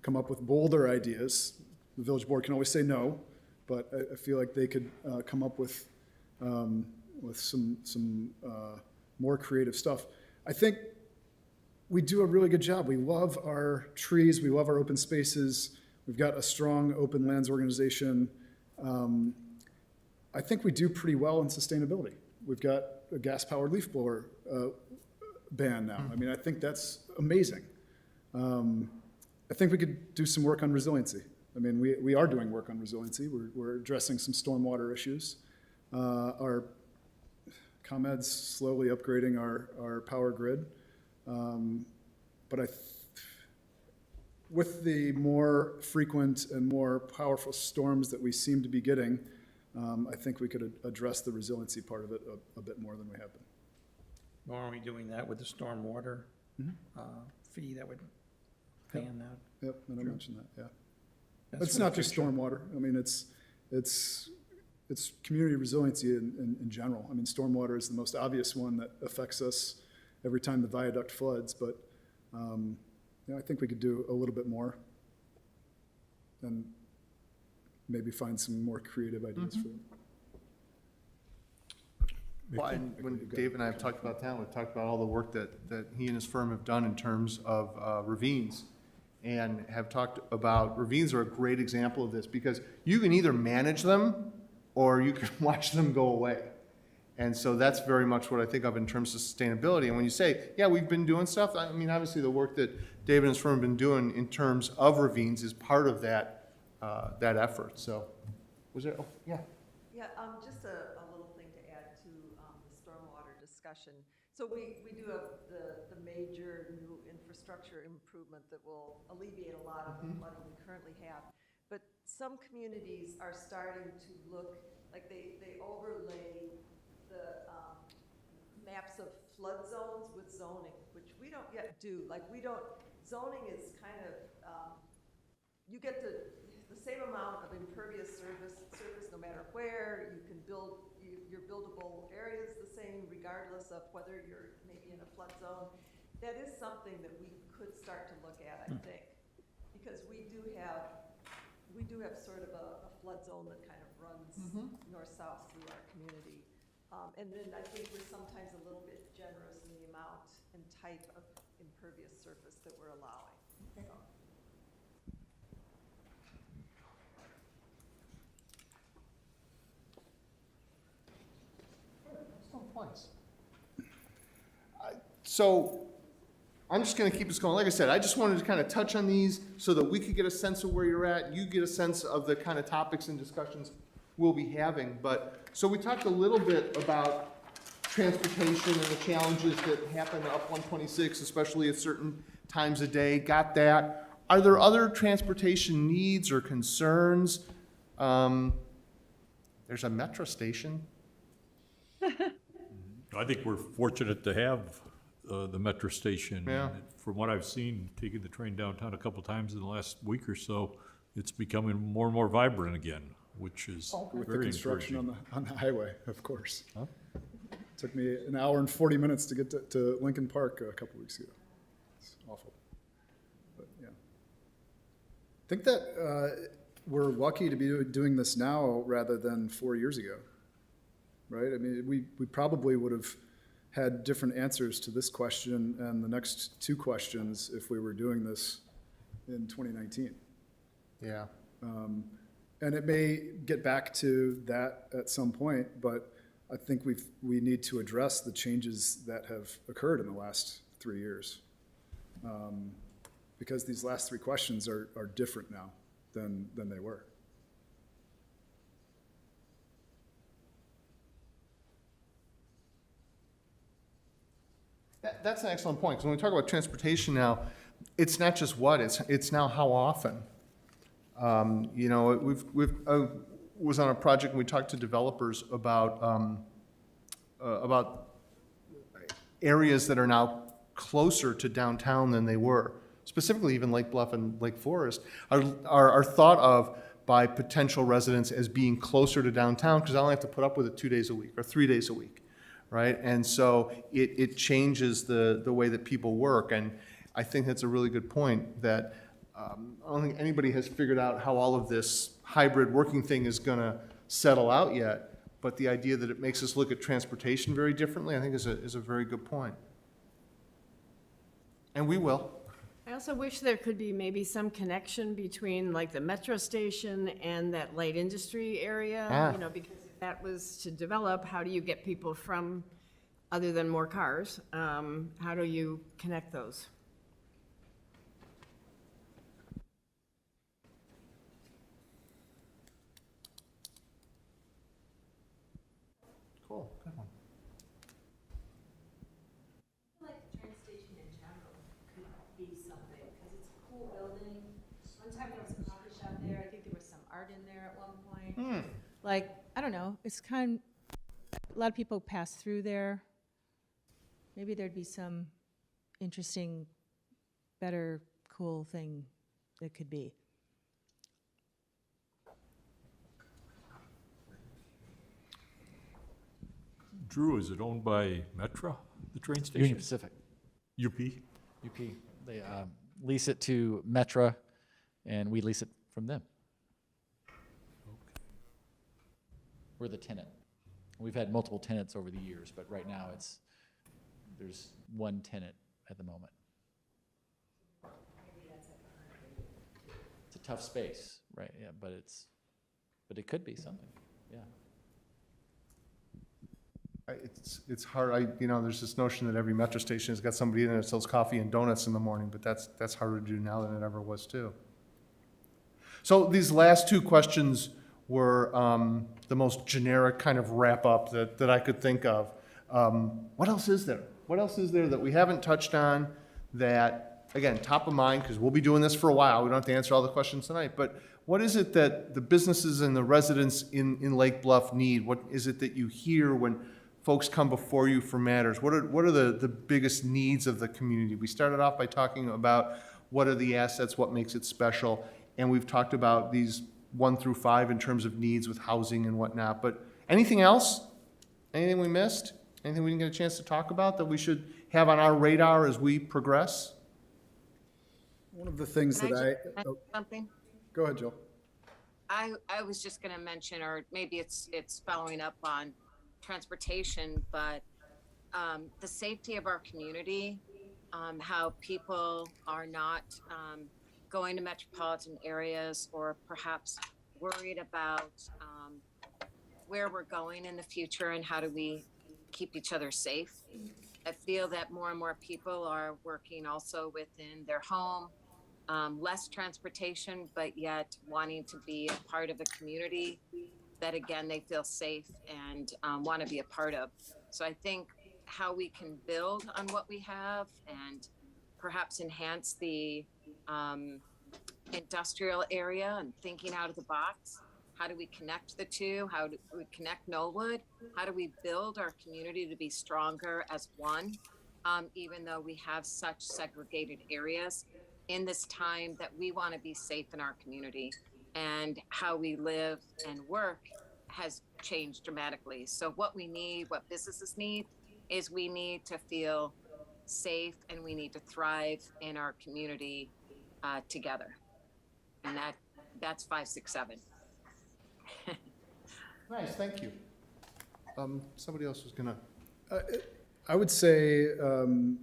come up with bolder ideas. The village board can always say no, but I feel like they could come up with some more creative stuff. I think we do a really good job. We love our trees. We love our open spaces. We've got a strong open lands organization. I think we do pretty well in sustainability. We've got a gas-powered leaf blower ban now. I mean, I think that's amazing. I think we could do some work on resiliency. I mean, we are doing work on resiliency. We're addressing some stormwater issues. Our ComEd's slowly upgrading our power grid. But with the more frequent and more powerful storms that we seem to be getting, I think we could address the resiliency part of it a bit more than we have been. Nor are we doing that with the stormwater fee that would ban that? Yep, and I mentioned that, yeah. But it's not just stormwater. I mean, it's community resiliency in general. I mean, stormwater is the most obvious one that affects us every time the viaduct floods, but I think we could do a little bit more and maybe find some more creative ideas for it. Well, and when Dave and I have talked about town, we've talked about all the work that he and his firm have done in terms of ravines, and have talked about ravines are a great example of this because you can either manage them or you can watch them go away. And so that's very much what I think of in terms of sustainability. And when you say, yeah, we've been doing stuff, I mean, obviously the work that David and his firm have been doing in terms of ravines is part of that effort. So, was there, oh, yeah. Yeah, just a little thing to add to the stormwater discussion. So we do have the major new infrastructure improvement that will alleviate a lot of the flooding we currently have. But some communities are starting to look like they overlay the maps of flood zones with zoning, which we don't yet do. Like zoning is kind of, you get the same amount of impervious surface no matter where. You can build, your buildable area is the same regardless of whether you're maybe in a flood zone. That is something that we could start to look at, I think, because we do have sort of a flood zone that kind of runs north-south through our community. And then I think we're sometimes a little bit generous in the amount and type of impervious surface that we're allowing. So. So I'm just going to keep this going. Like I said, I just wanted to kind of touch on these so that we could get a sense of where you're at. You get a sense of the kind of topics and discussions we'll be having. But so we talked a little bit about transportation and the challenges that happen up 126, especially at certain times of day. Got that. Are there other transportation needs or concerns? There's a metro station. I think we're fortunate to have the metro station. Yeah. From what I've seen, taking the train downtown a couple times in the last week or so, it's becoming more and more vibrant again, which is With the very construction encouraging. on the highway, of course. Huh? Took me an hour and 40 minutes to get to Lincoln Park a couple weeks ago. It's awful. But yeah. I think that we're lucky to be doing this now rather than 4 years ago. Right? I mean, we probably would have had different answers to this question and the next two questions if we were doing this in 2019. Yeah. And it may get back to that at some point, but I think we need to address the changes that have occurred in the last 3 years. Because these last three questions are different now than they were. That's an excellent point, because when we talk about transportation now, it's not just what, it's now how often. You know, we've was on a project and we talked to developers about areas that are now closer to downtown than they were. Specifically, even Lake Bluff and Lake Forest are thought of by potential residents as being closer to downtown because I only have to put up with it 2 days a week or 3 days a week, right? And so it changes the way that people work. And I think that's a really good point that I don't think anybody has figured out how all of this hybrid working thing is going to settle out yet. But the idea that it makes us look at transportation very differently, I think is a very good point. And we will. I also wish there could be maybe some connection between like the metro station and that light industry area, you know, because if that was to develop, how do you get people from, other than more cars, how do you connect those? Cool, good one. I feel like the train station in general could be something, because it's a cool building. One time there was a coffee shop there, I think there was some art in there at one point. Like, I don't know, it's a lot of people pass through there. Maybe there'd be some interesting, better, cool thing that could be. Drew, is it owned by Metra, the train station? Union Pacific. UP? UP. They lease it to Metra, and we lease it from them. We're the tenant. We've had multiple tenants over the years, but right now there's one tenant at the moment. It's a tough space, right? Yeah, but it could be something. Yeah. It's hard, you know, there's this notion that every metro station has got somebody in there that sells coffee and donuts in the morning, but that's harder to do now than it ever was too. So these last two questions were the most generic kind of wrap-up that I could think of. What else is there? What else is there that we haven't touched on that, again, top of mind, because we'll be doing this for a while, we don't have to answer all the questions tonight, but what is it that the businesses and the residents in Lake Bluff need? What is it that you hear when folks come before you for matters? What are the biggest needs of the community? We started off by talking about what are the assets, what makes it special, and we've talked about these 1 through 5 in terms of needs with housing and whatnot. But anything else? Anything we missed? Anything we didn't get a chance to talk about that we should have on our radar as we progress? One of the things Can that I oh, something? go ahead, Jill. I was just going to mention, or maybe it's following up on transportation, but the safety of our community, how people are not going to metropolitan areas or perhaps worried about where we're going in the future and how do we keep each other safe. I feel that more and more people are working also within their home, less transportation, but yet wanting to be a part of a community that, again, they feel safe and want to be a part of. So I think how we can build on what we have and perhaps enhance the industrial area and thinking out of the box. How do we connect the two? How do we connect Knollwood? How do we build our community to be stronger as one, even though we have such segregated areas in this time that we want to be safe in our community, and how we live and work has changed dramatically. So what we need, what businesses need, is we need to feel safe and we need to thrive in our community together. And that's 5, 6, 7. Nice, thank you. Somebody else was gonna. I would say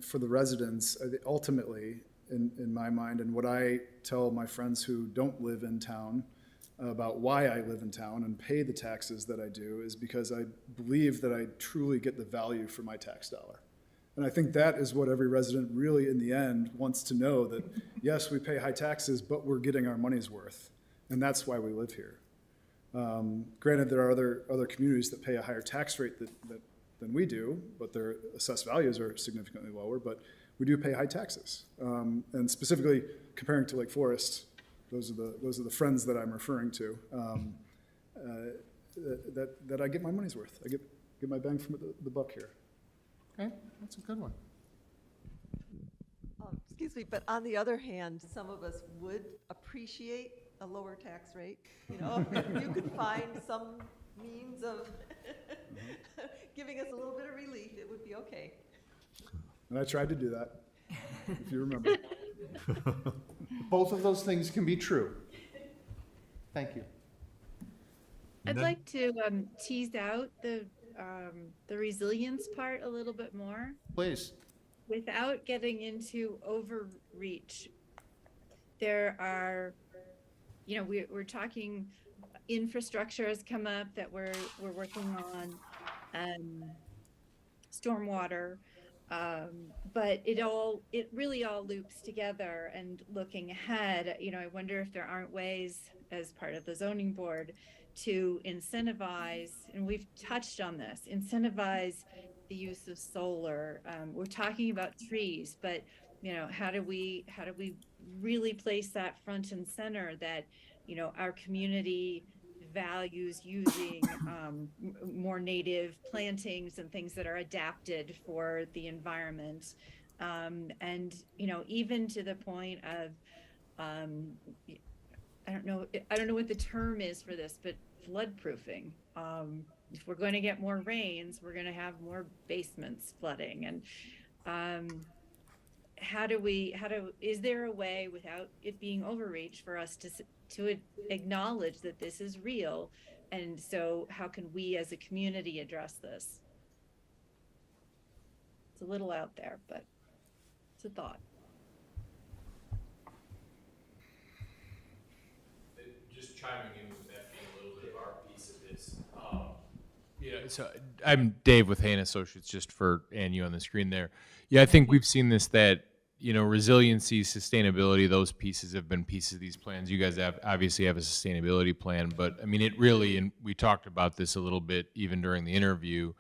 for the residents, ultimately, in my mind, and what I tell my friends who don't live in town about why I live in town and pay the taxes that I do, is because I believe that I truly get the value for my tax dollar. And I think that is what every resident really, in the end, wants to know, that yes, we pay high taxes, but we're getting our money's worth. And that's why we live here. Granted, there are other communities that pay a higher tax rate than we do, but their assessed values are significantly lower, but we do pay high taxes. And specifically comparing to Lake Forest, those are the friends that I'm referring to, that I get my money's worth. I get my bang from the buck here. Okay, that's a good one. Excuse me, but on the other hand, some of us would appreciate a lower tax rate. You know, if you could find some means of giving us a little bit of relief, it would be okay. And I tried to do that, if you remember. Both of those things can be true. Thank you. I'd like to tease out the resilience part a little bit more. Please. Without getting into overreach. There are, you know, we're talking, infrastructure has come up that we're working on, stormwater, but it really all loops together. And looking ahead, you know, I wonder if there aren't ways as part of the zoning board to incentivize, and we've touched on this, incentivize the use of solar. We're talking about trees, but you know, how do we really place that front and center, that, you know, our community values using more native plantings and things that are adapted for the environment. And, you know, even to the point of, I don't know what the term is for this, but flood proofing. If we're going to get more rains, we're going to have more basements flooding. And is there a way, without it being overreach, for us to acknowledge that this is real? And so how can we as a community address this? It's a little out there, but it's a thought. Just chiming in with that being a little bit of our piece of this. So I'm Dave with Hayne Associates, just for and you on the screen there. Yeah, I think we've seen this, that, you know, resiliency, sustainability, those pieces have been pieces of these plans. You guys obviously have a sustainability plan, but I mean, it really, and we talked about this a little bit even during the interview,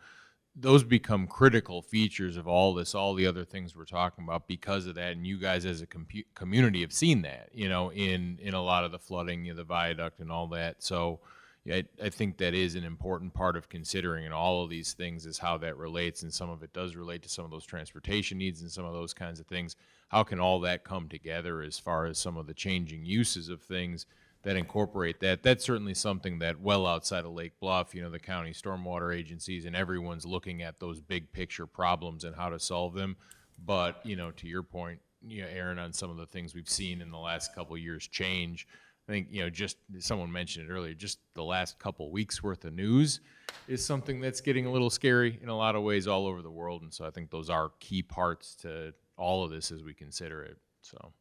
those become critical features of all this, all the other things we're talking about because of that. And you guys as a community have seen that, you know, in a lot of the flooding, you know, the viaduct and all that. So yeah, I think that is an important part of considering in all of these things, is how that relates. And some of it does relate to some of those transportation needs and some of those kinds of things. How can all that come together as far as some of the changing uses of things that incorporate that? That's certainly something that, well outside of Lake Bluff, you know, the county stormwater agencies and everyone's looking at those big picture problems and how to solve them. But, you know, to your point, you know, Aaron, on some of the things we've seen in the last couple of years change, I think, just someone mentioned it earlier, just the last couple weeks worth of news is something that's getting a little scary in a lot of ways all over the world. And so I think those are key parts to all of this as we consider it. So.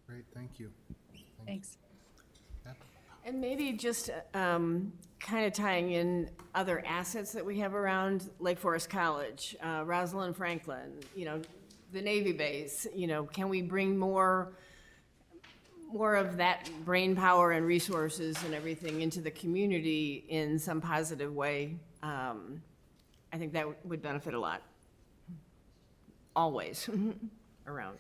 Great, thank you. Thanks. And maybe just kind of tying in other assets that we have around Lake Forest College, Rosalind Franklin, the Navy base, can we bring more of that brain power and resources and everything into the community in some positive way? I think that would benefit a lot. Always around.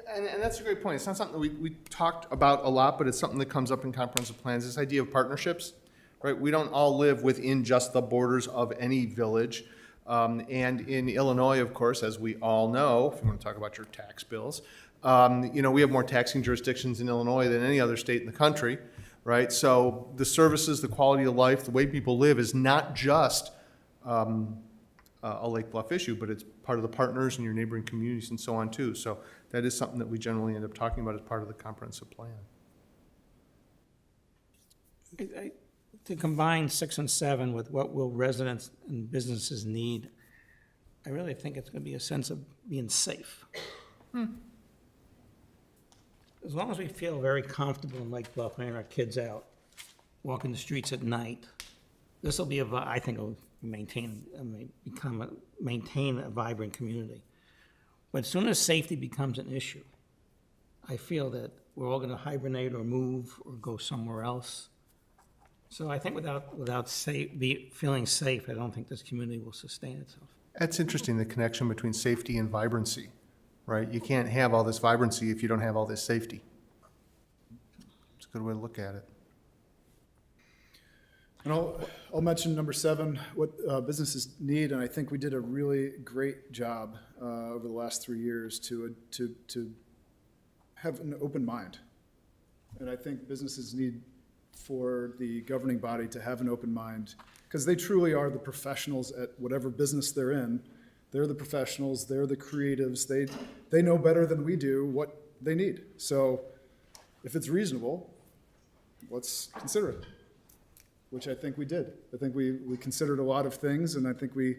And that's a great point. It's not something that we talked about a lot, but it's something that comes up in comprehensive plans, this idea of partnerships, right? We don't all live within just the borders of any village. And in Illinois, of course, as we all know, if you want to talk about your tax bills, we have more taxing jurisdictions in Illinois than any other state in the country, right? So the services, the quality of life, the way people live is not just a Lake Bluff issue, but it's part of the partners and your neighboring communities and so on too. So that is something that we generally end up talking about as part of the comprehensive plan. To combine 6 and 7 with what will residents and businesses need, I really think it's going to be a sense of being safe. As long as we feel very comfortable in Lake Bluff, letting our kids out, walking the streets at night, this will be I think it'll maintain a vibrant community. But as soon as safety becomes an issue, I feel that we're all going to hibernate or move or go somewhere else. So I think without feeling safe, I don't think this community will sustain itself. That's interesting, the connection between safety and vibrancy, right? You can't have all this vibrancy if you don't have all this safety. It's a good way to look at it. And I'll mention number 7, what businesses need, and I think we did a really great job over the last 3 years to have an open mind. And I think businesses need for the governing body to have an open mind, because they truly are the professionals at whatever business they're in. They're the professionals, they're the creatives, they know better than we do what they need. So if it's reasonable, let's consider it. Which I think we did. I think we considered a lot of things, and I think we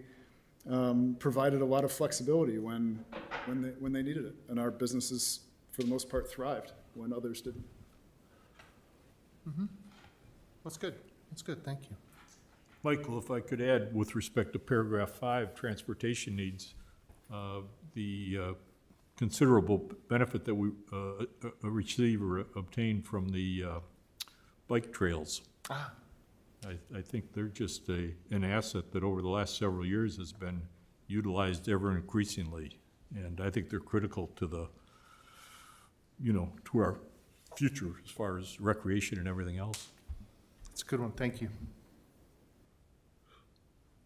provided a lot of flexibility when they needed it. And our businesses, for the most part, thrived when others didn't. Mm-hmm. That's good. That's good. Thank you. Michael, if I could add, with respect to paragraph 5, transportation needs, the considerable benefit that we receive or obtain from the bike trails. I think they're just an asset that over the last several years has been utilized ever increasingly. And I think they're critical to to our future as far as recreation and everything else. That's a good one. Thank you.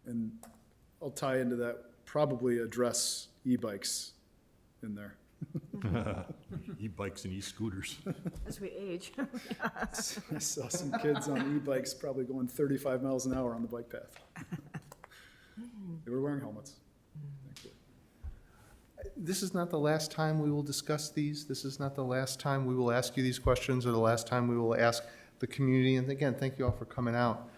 And I'll tie into that, probably address e-bikes in there. E-bikes and e-scooters. As we age. I saw some kids on e-bikes probably going 35 miles an hour on the bike path. They were wearing helmets. Thank you. This is not the last time we will discuss these. This is not the last time we will ask you these questions, or the last time we will ask the community. And again, thank you all for coming out,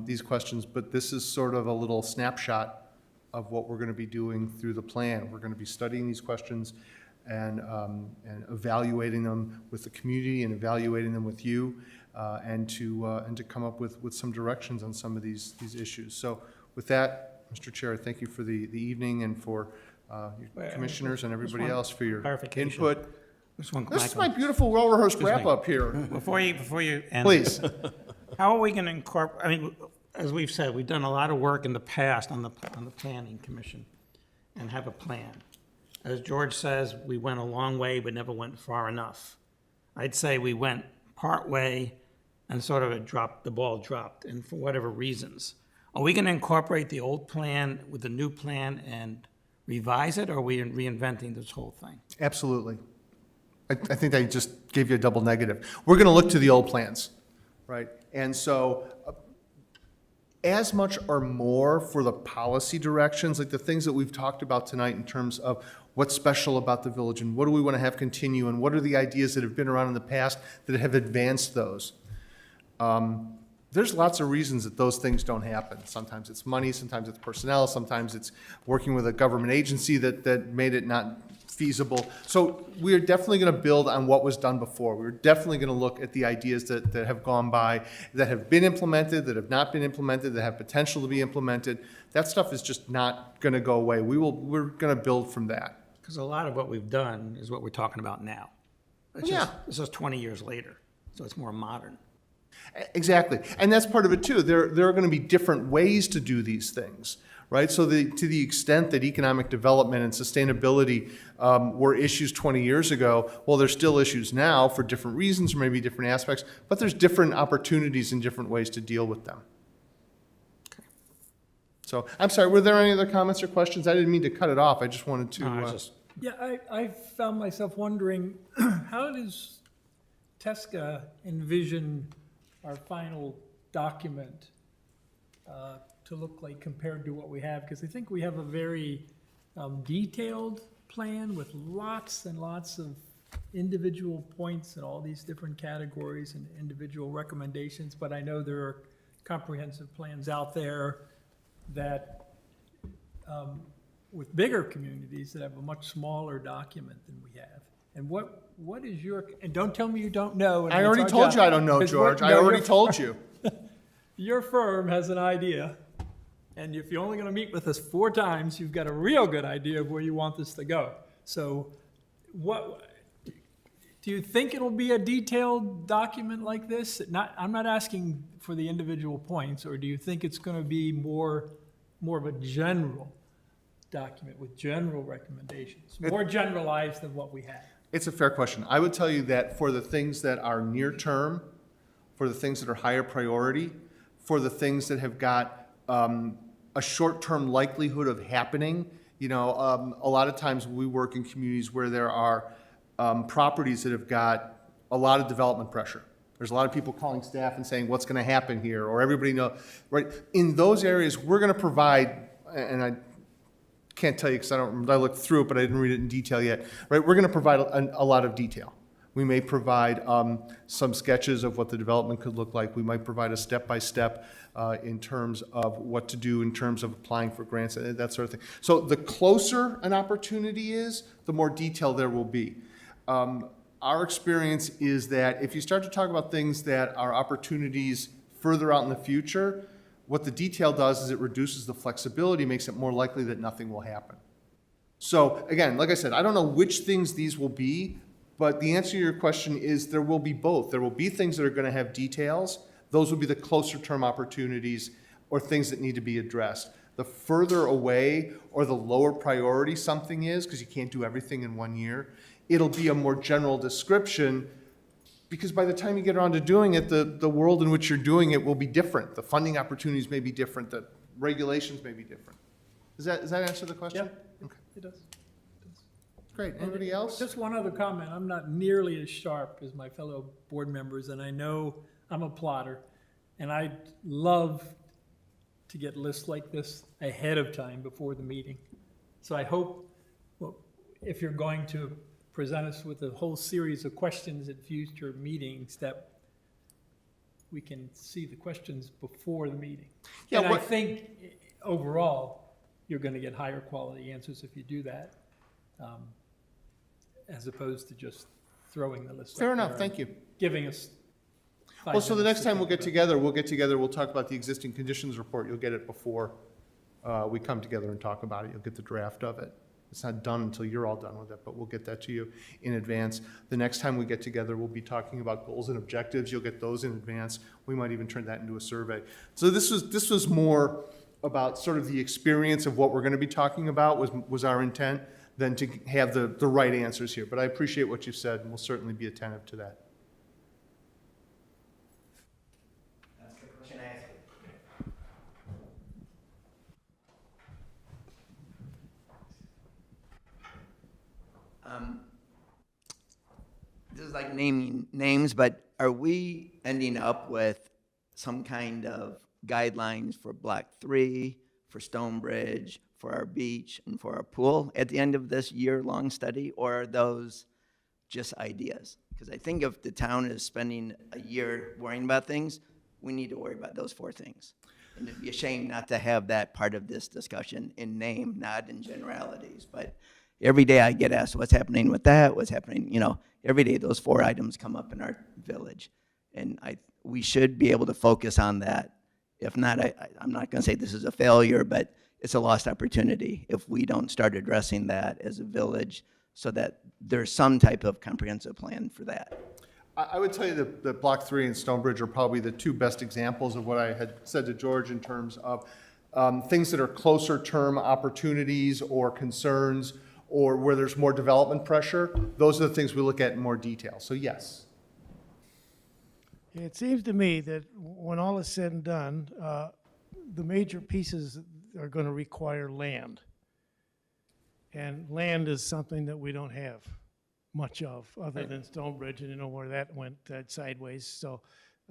these questions. But this is sort of a little snapshot of what we're going to be doing through the plan. We're going to be studying these questions and evaluating them with the community and evaluating them with you, and to come up with some directions on some of these issues. So with that, Mr. Chair, I thank you for the evening and for your commissioners and everybody else for your input. This is my beautiful, well-rehearsed wrap-up here. Before you end. Please. How are we going to incorporate, I mean, as we've said, we've done a lot of work in the past on the Planning Commission and have a plan. As George says, we went a long way, but never went far enough. I'd say we went part way and sort of the ball dropped, and for whatever reasons. Are we going to incorporate the old plan with the new plan and revise it, or are we reinventing this whole thing? Absolutely. I think I just gave you a double negative. We're going to look to the old plans, right? And so as much or more for the policy directions, like the things that we've talked about tonight in terms of what's special about the village and what do we want to have continue and what are the ideas that have been around in the past that have advanced those. There's lots of reasons that those things don't happen. Sometimes it's money, sometimes it's personnel, sometimes it's working with a government agency that made it not feasible. So we're definitely going to build on what was done before. We're definitely going to look at the ideas that have gone by, that have been implemented, that have not been implemented, that have potential to be implemented. That stuff is just not going to go away. We're going to build from that. Because a lot of what we've done is what we're talking about now. It's just 20 years later, so it's more modern. Exactly. And that's part of it too. There are going to be different ways to do these things, right? So to the extent that economic development and sustainability were issues 20 years ago, well, there's still issues now for different reasons or maybe different aspects, but there's different opportunities and different ways to deal with them. So I'm sorry, were there any other comments or questions? I didn't mean to cut it off. I just wanted to. Yeah, I found myself wondering, how does TSCA envision our final document to look like compared to what we have? Because I think we have a very detailed plan with lots and lots of individual points and all these different categories and individual recommendations, but I know there are comprehensive plans out there that with bigger communities that have a much smaller document than we have. And what is your, and don't tell me you don't know. I already told you I don't know, George. I already told you. Your firm has an idea, and if you're only going to meet with us 4 times, you've got a real good idea of where you want this to go. So what, do you think it'll be a detailed document like this? I'm not asking for the individual points, or do you think it's going to be more of a general document with general recommendations, more generalized than what we have? It's a fair question. I would tell you that for the things that are near term, for the things that are higher priority, for the things that have got a short-term likelihood of happening, a lot of times we work in communities where there are properties that have got a lot of development pressure. There's a lot of people calling staff and saying, what's going to happen here? Or everybody know, right? In those areas, we're going to provide, and I can't tell you because I looked through it, but I didn't read it in detail yet, right? We're going to provide a lot of detail. We may provide some sketches of what the development could look like. We might provide a step-by-step in terms of what to do in terms of applying for grants, that sort of thing. So the closer an opportunity is, the more detail there will be. Our experience is that if you start to talk about things that are opportunities further out in the future, what the detail does is it reduces the flexibility, makes it more likely that nothing will happen. So again, like I said, I don't know which things these will be, but the answer to your question is there will be both. There will be things that are going to have details. Those will be the closer term opportunities or things that need to be addressed. The further away or the lower priority something is, because you can't do everything in 1 year, it'll be a more general description, because by the time you get around to doing it, the world in which you're doing it will be different. The funding opportunities may be different. The regulations may be different. Does that answer the question? Yeah, Okay. it does. Great. Anybody else? Just one other comment. I'm not nearly as sharp as my fellow board members, and I know I'm a plotter, and I'd love to get lists like this ahead of time before the meeting. So I hope, well, if you're going to present us with a whole series of questions at future meetings, that we can see the questions before the meeting. Yeah, and I think overall, you're going to get higher quality answers if you do that, as opposed to just throwing the list. Fair enough. Thank you. Giving us. Well, so the next time we'll get together, we'll talk about the existing conditions report. You'll get it before we come together and talk about it. You'll get the draft of it. It's not done until you're all done with it, but we'll get that to you in advance. The next time we get together, we'll be talking about goals and objectives. You'll get those in advance. We might even turn that into a survey. So this was more about sort of the experience of what we're going to be talking about was our intent than to have the right answers here. But I appreciate what you've said, and we'll certainly be attentive to that. That's the question I asked. This is like naming names, but are we ending up with some kind of guidelines for Block 3, for Stonebridge, for our beach, and for our pool at the end of this year-long study, or are those just ideas? Because I think if the town is spending a year worrying about things, we need to worry about those 4 things. And it'd be a shame not to have that part of this discussion in name, not in generalities. But every day I get asked, what's happening with that? What's happening? You know, every day those 4 items come up in our village. And we should be able to focus on that. If not, I'm not going to say this is a failure, but it's a lost opportunity if we don't start addressing that as a village so that there's some type of comprehensive plan for that. I would tell you that Block 3 and Stonebridge are probably the 2 best examples of what I had said to George in terms of things that are closer term opportunities or concerns or where there's more development pressure. Those are the things we look at in more detail. So yes. It seems to me that when all is said and done, the major pieces are going to require land. And land is something that we don't have much of, other than Stonebridge, and you know where that went sideways. So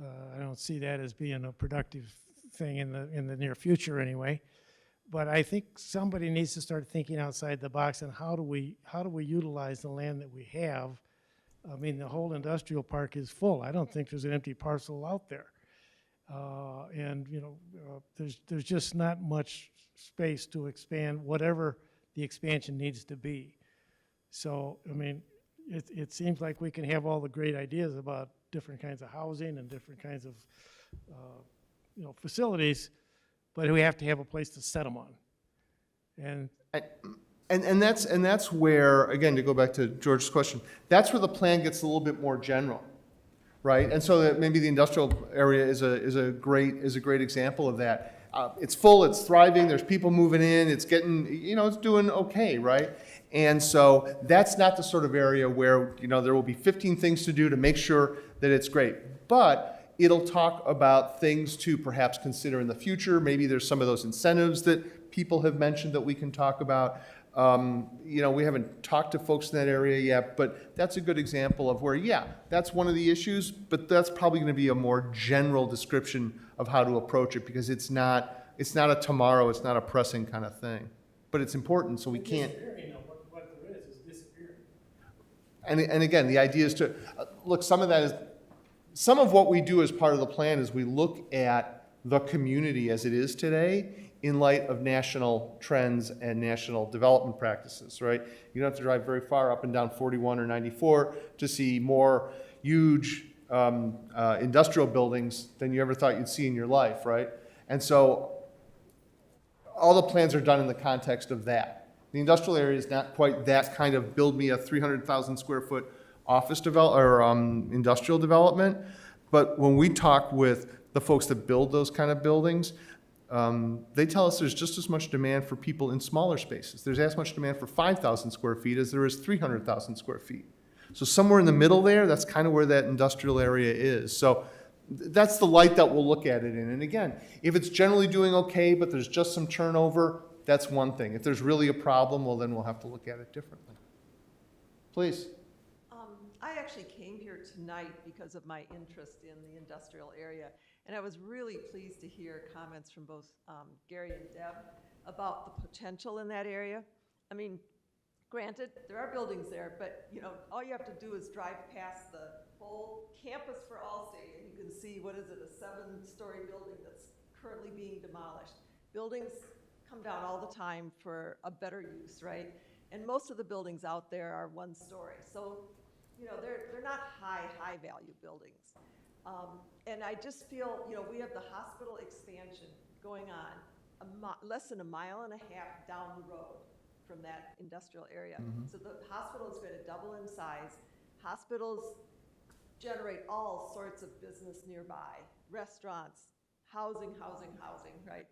I don't see that as being a productive thing in the near future anyway. But I think somebody needs to start thinking outside the box on how do we utilize the land that we have. I mean, the whole industrial park is full. I don't think there's an empty parcel out there. And you know, there's just not much space to expand whatever the expansion needs to be. So, I mean, it seems like we can have all the great ideas about different kinds of housing and different kinds of, you know, facilities, but we have to have a place to set them on. And that's where, again, to go back to George's question, that's where the plan gets a little bit more general, right? And so that maybe the industrial area is a great example of that. It's full, it's thriving, there's people moving in, it's getting, you know, it's doing okay, right? And so that's not the sort of area where, you know, there will be 15 things to do to make sure that it's great. But it'll talk about things to perhaps consider in the future. Maybe there's some of those incentives that people have mentioned that we can talk about. You know, we haven't talked to folks in that area yet, but that's a good example of where, yeah, that's one of the issues, but that's probably going to be a more general description of how to approach it, because it's not a tomorrow, it's not a pressing kind of thing. But it's important, so we can't. What there is disappearing. And again, the idea is to look. Some of what we do as part of the plan is we look at the community as it is today in light of national trends and national development practices, right? You don't have to drive very far up and down 41 or 94 to see more huge industrial buildings than you ever thought you'd see in your life, right? And so all the plans are done in the context of that. The industrial area is not quite that kind of build me a 300,000 square foot office industrial development. But when we talk with the folks that build those kind of buildings, they tell us there's just as much demand for people in smaller spaces. There's as much demand for 5,000 square feet as there is 300,000 square feet. So somewhere in the middle there, that's kind of where that industrial area is. So that's the light that we'll look at it in. And again, if it's generally doing okay, but there's just some turnover, that's one thing. If there's really a problem, well, then we'll have to look at it differently. Please. I actually came here tonight because of my interest in the industrial area. And I was really pleased to hear comments from both Gary and Deb about the potential in that area. I mean, granted, there are buildings there, but you know, all you have to do is drive past the whole campus for Allstate, and you can see, what is it, a 7-story building that's currently being demolished. Buildings come down all the time for a better use, right? And most of the buildings out there are 1 story. So, you know, they're not high value buildings. And I just feel, you know, we have the hospital expansion going on less than a mile and a half down the road from that industrial area. Mm-hmm. So the hospital is going to double in size. Hospitals generate all sorts of business nearby, restaurants, housing, right?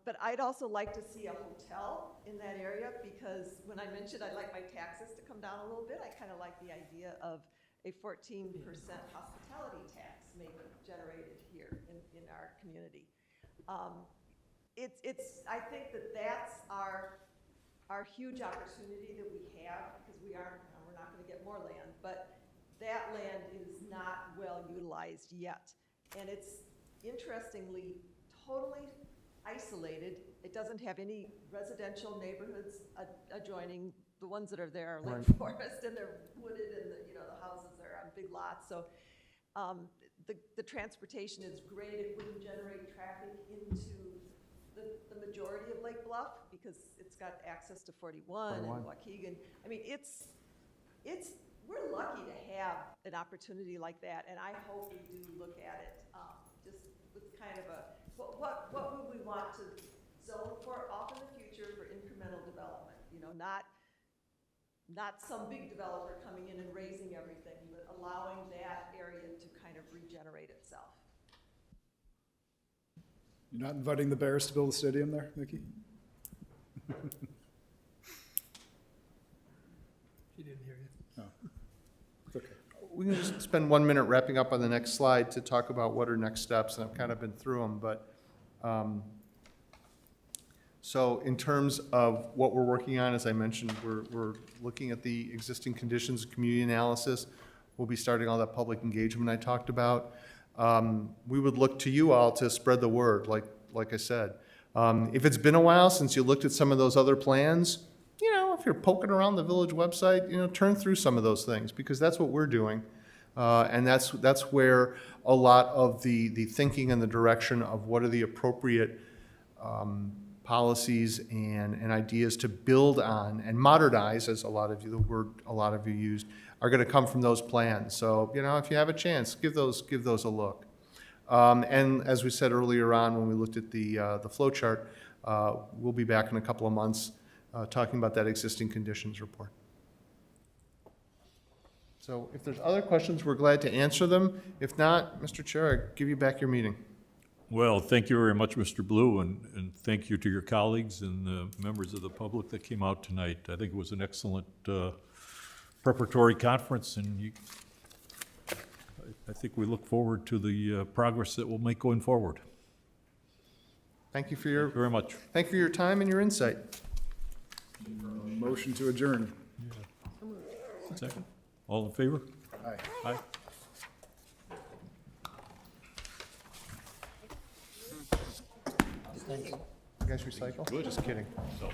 But I'd also like to see a hotel in that area, because when I mentioned I'd like my taxes to come down a little bit, I kind of like the idea of a 14% hospitality tax maybe generated here in our community. I think that's our huge opportunity that we have, because we're not going to get more land, but that land is not well utilized yet. And it's interestingly totally isolated. It doesn't have any residential neighborhoods adjoining. The ones that are there are like forest, and they're wooded, and the houses are on big lots. So the transportation is great. It wouldn't generate traffic into the majority of Lake Bluff because it's got access to 41 and Waukegan. I mean, we're lucky to have an opportunity like that, and I hope we do look at it just with kind of what would we want to zone for off in the future for incremental development, not some big developer coming in and raising everything, but allowing that area to kind of regenerate itself. You're not inviting the Bears to build a stadium there, Mickey? She didn't hear you. No. It's okay. We can just spend 1 minute wrapping up on the next slide to talk about what are next steps, and I've kind of been through them, but so in terms of what we're working on, as I mentioned, we're looking at the existing conditions, community analysis. We'll be starting all that public engagement I talked about. We would look to you all to spread the word, like I said. If it's been a while since you looked at some of those other plans, if you're poking around the village website, turn through some of those things, because that's what we're doing. And that's where a lot of the thinking and the direction of what are the appropriate policies and ideas to build on and modernize, as the word a lot of you used, are going to come from those plans. So, if you have a chance, give those a look. And as we said earlier on when we looked at the flow chart, we'll be back in a couple of months talking about that existing conditions report. So if there's other questions, we're glad to answer them. If not, Mr. Chair, I give you back your meeting. Well, thank you very much, Mr. Blue, and thank you to your colleagues and the members of the public that came out tonight. I think it was an excellent preparatory conference, and I think we look forward to the progress that we'll make going forward. Thank you for your very much. Thank you for your time and your insight. Motion to adjourn. Second. All in favor? Aye. Aye. You guys recycle? Just kidding. So.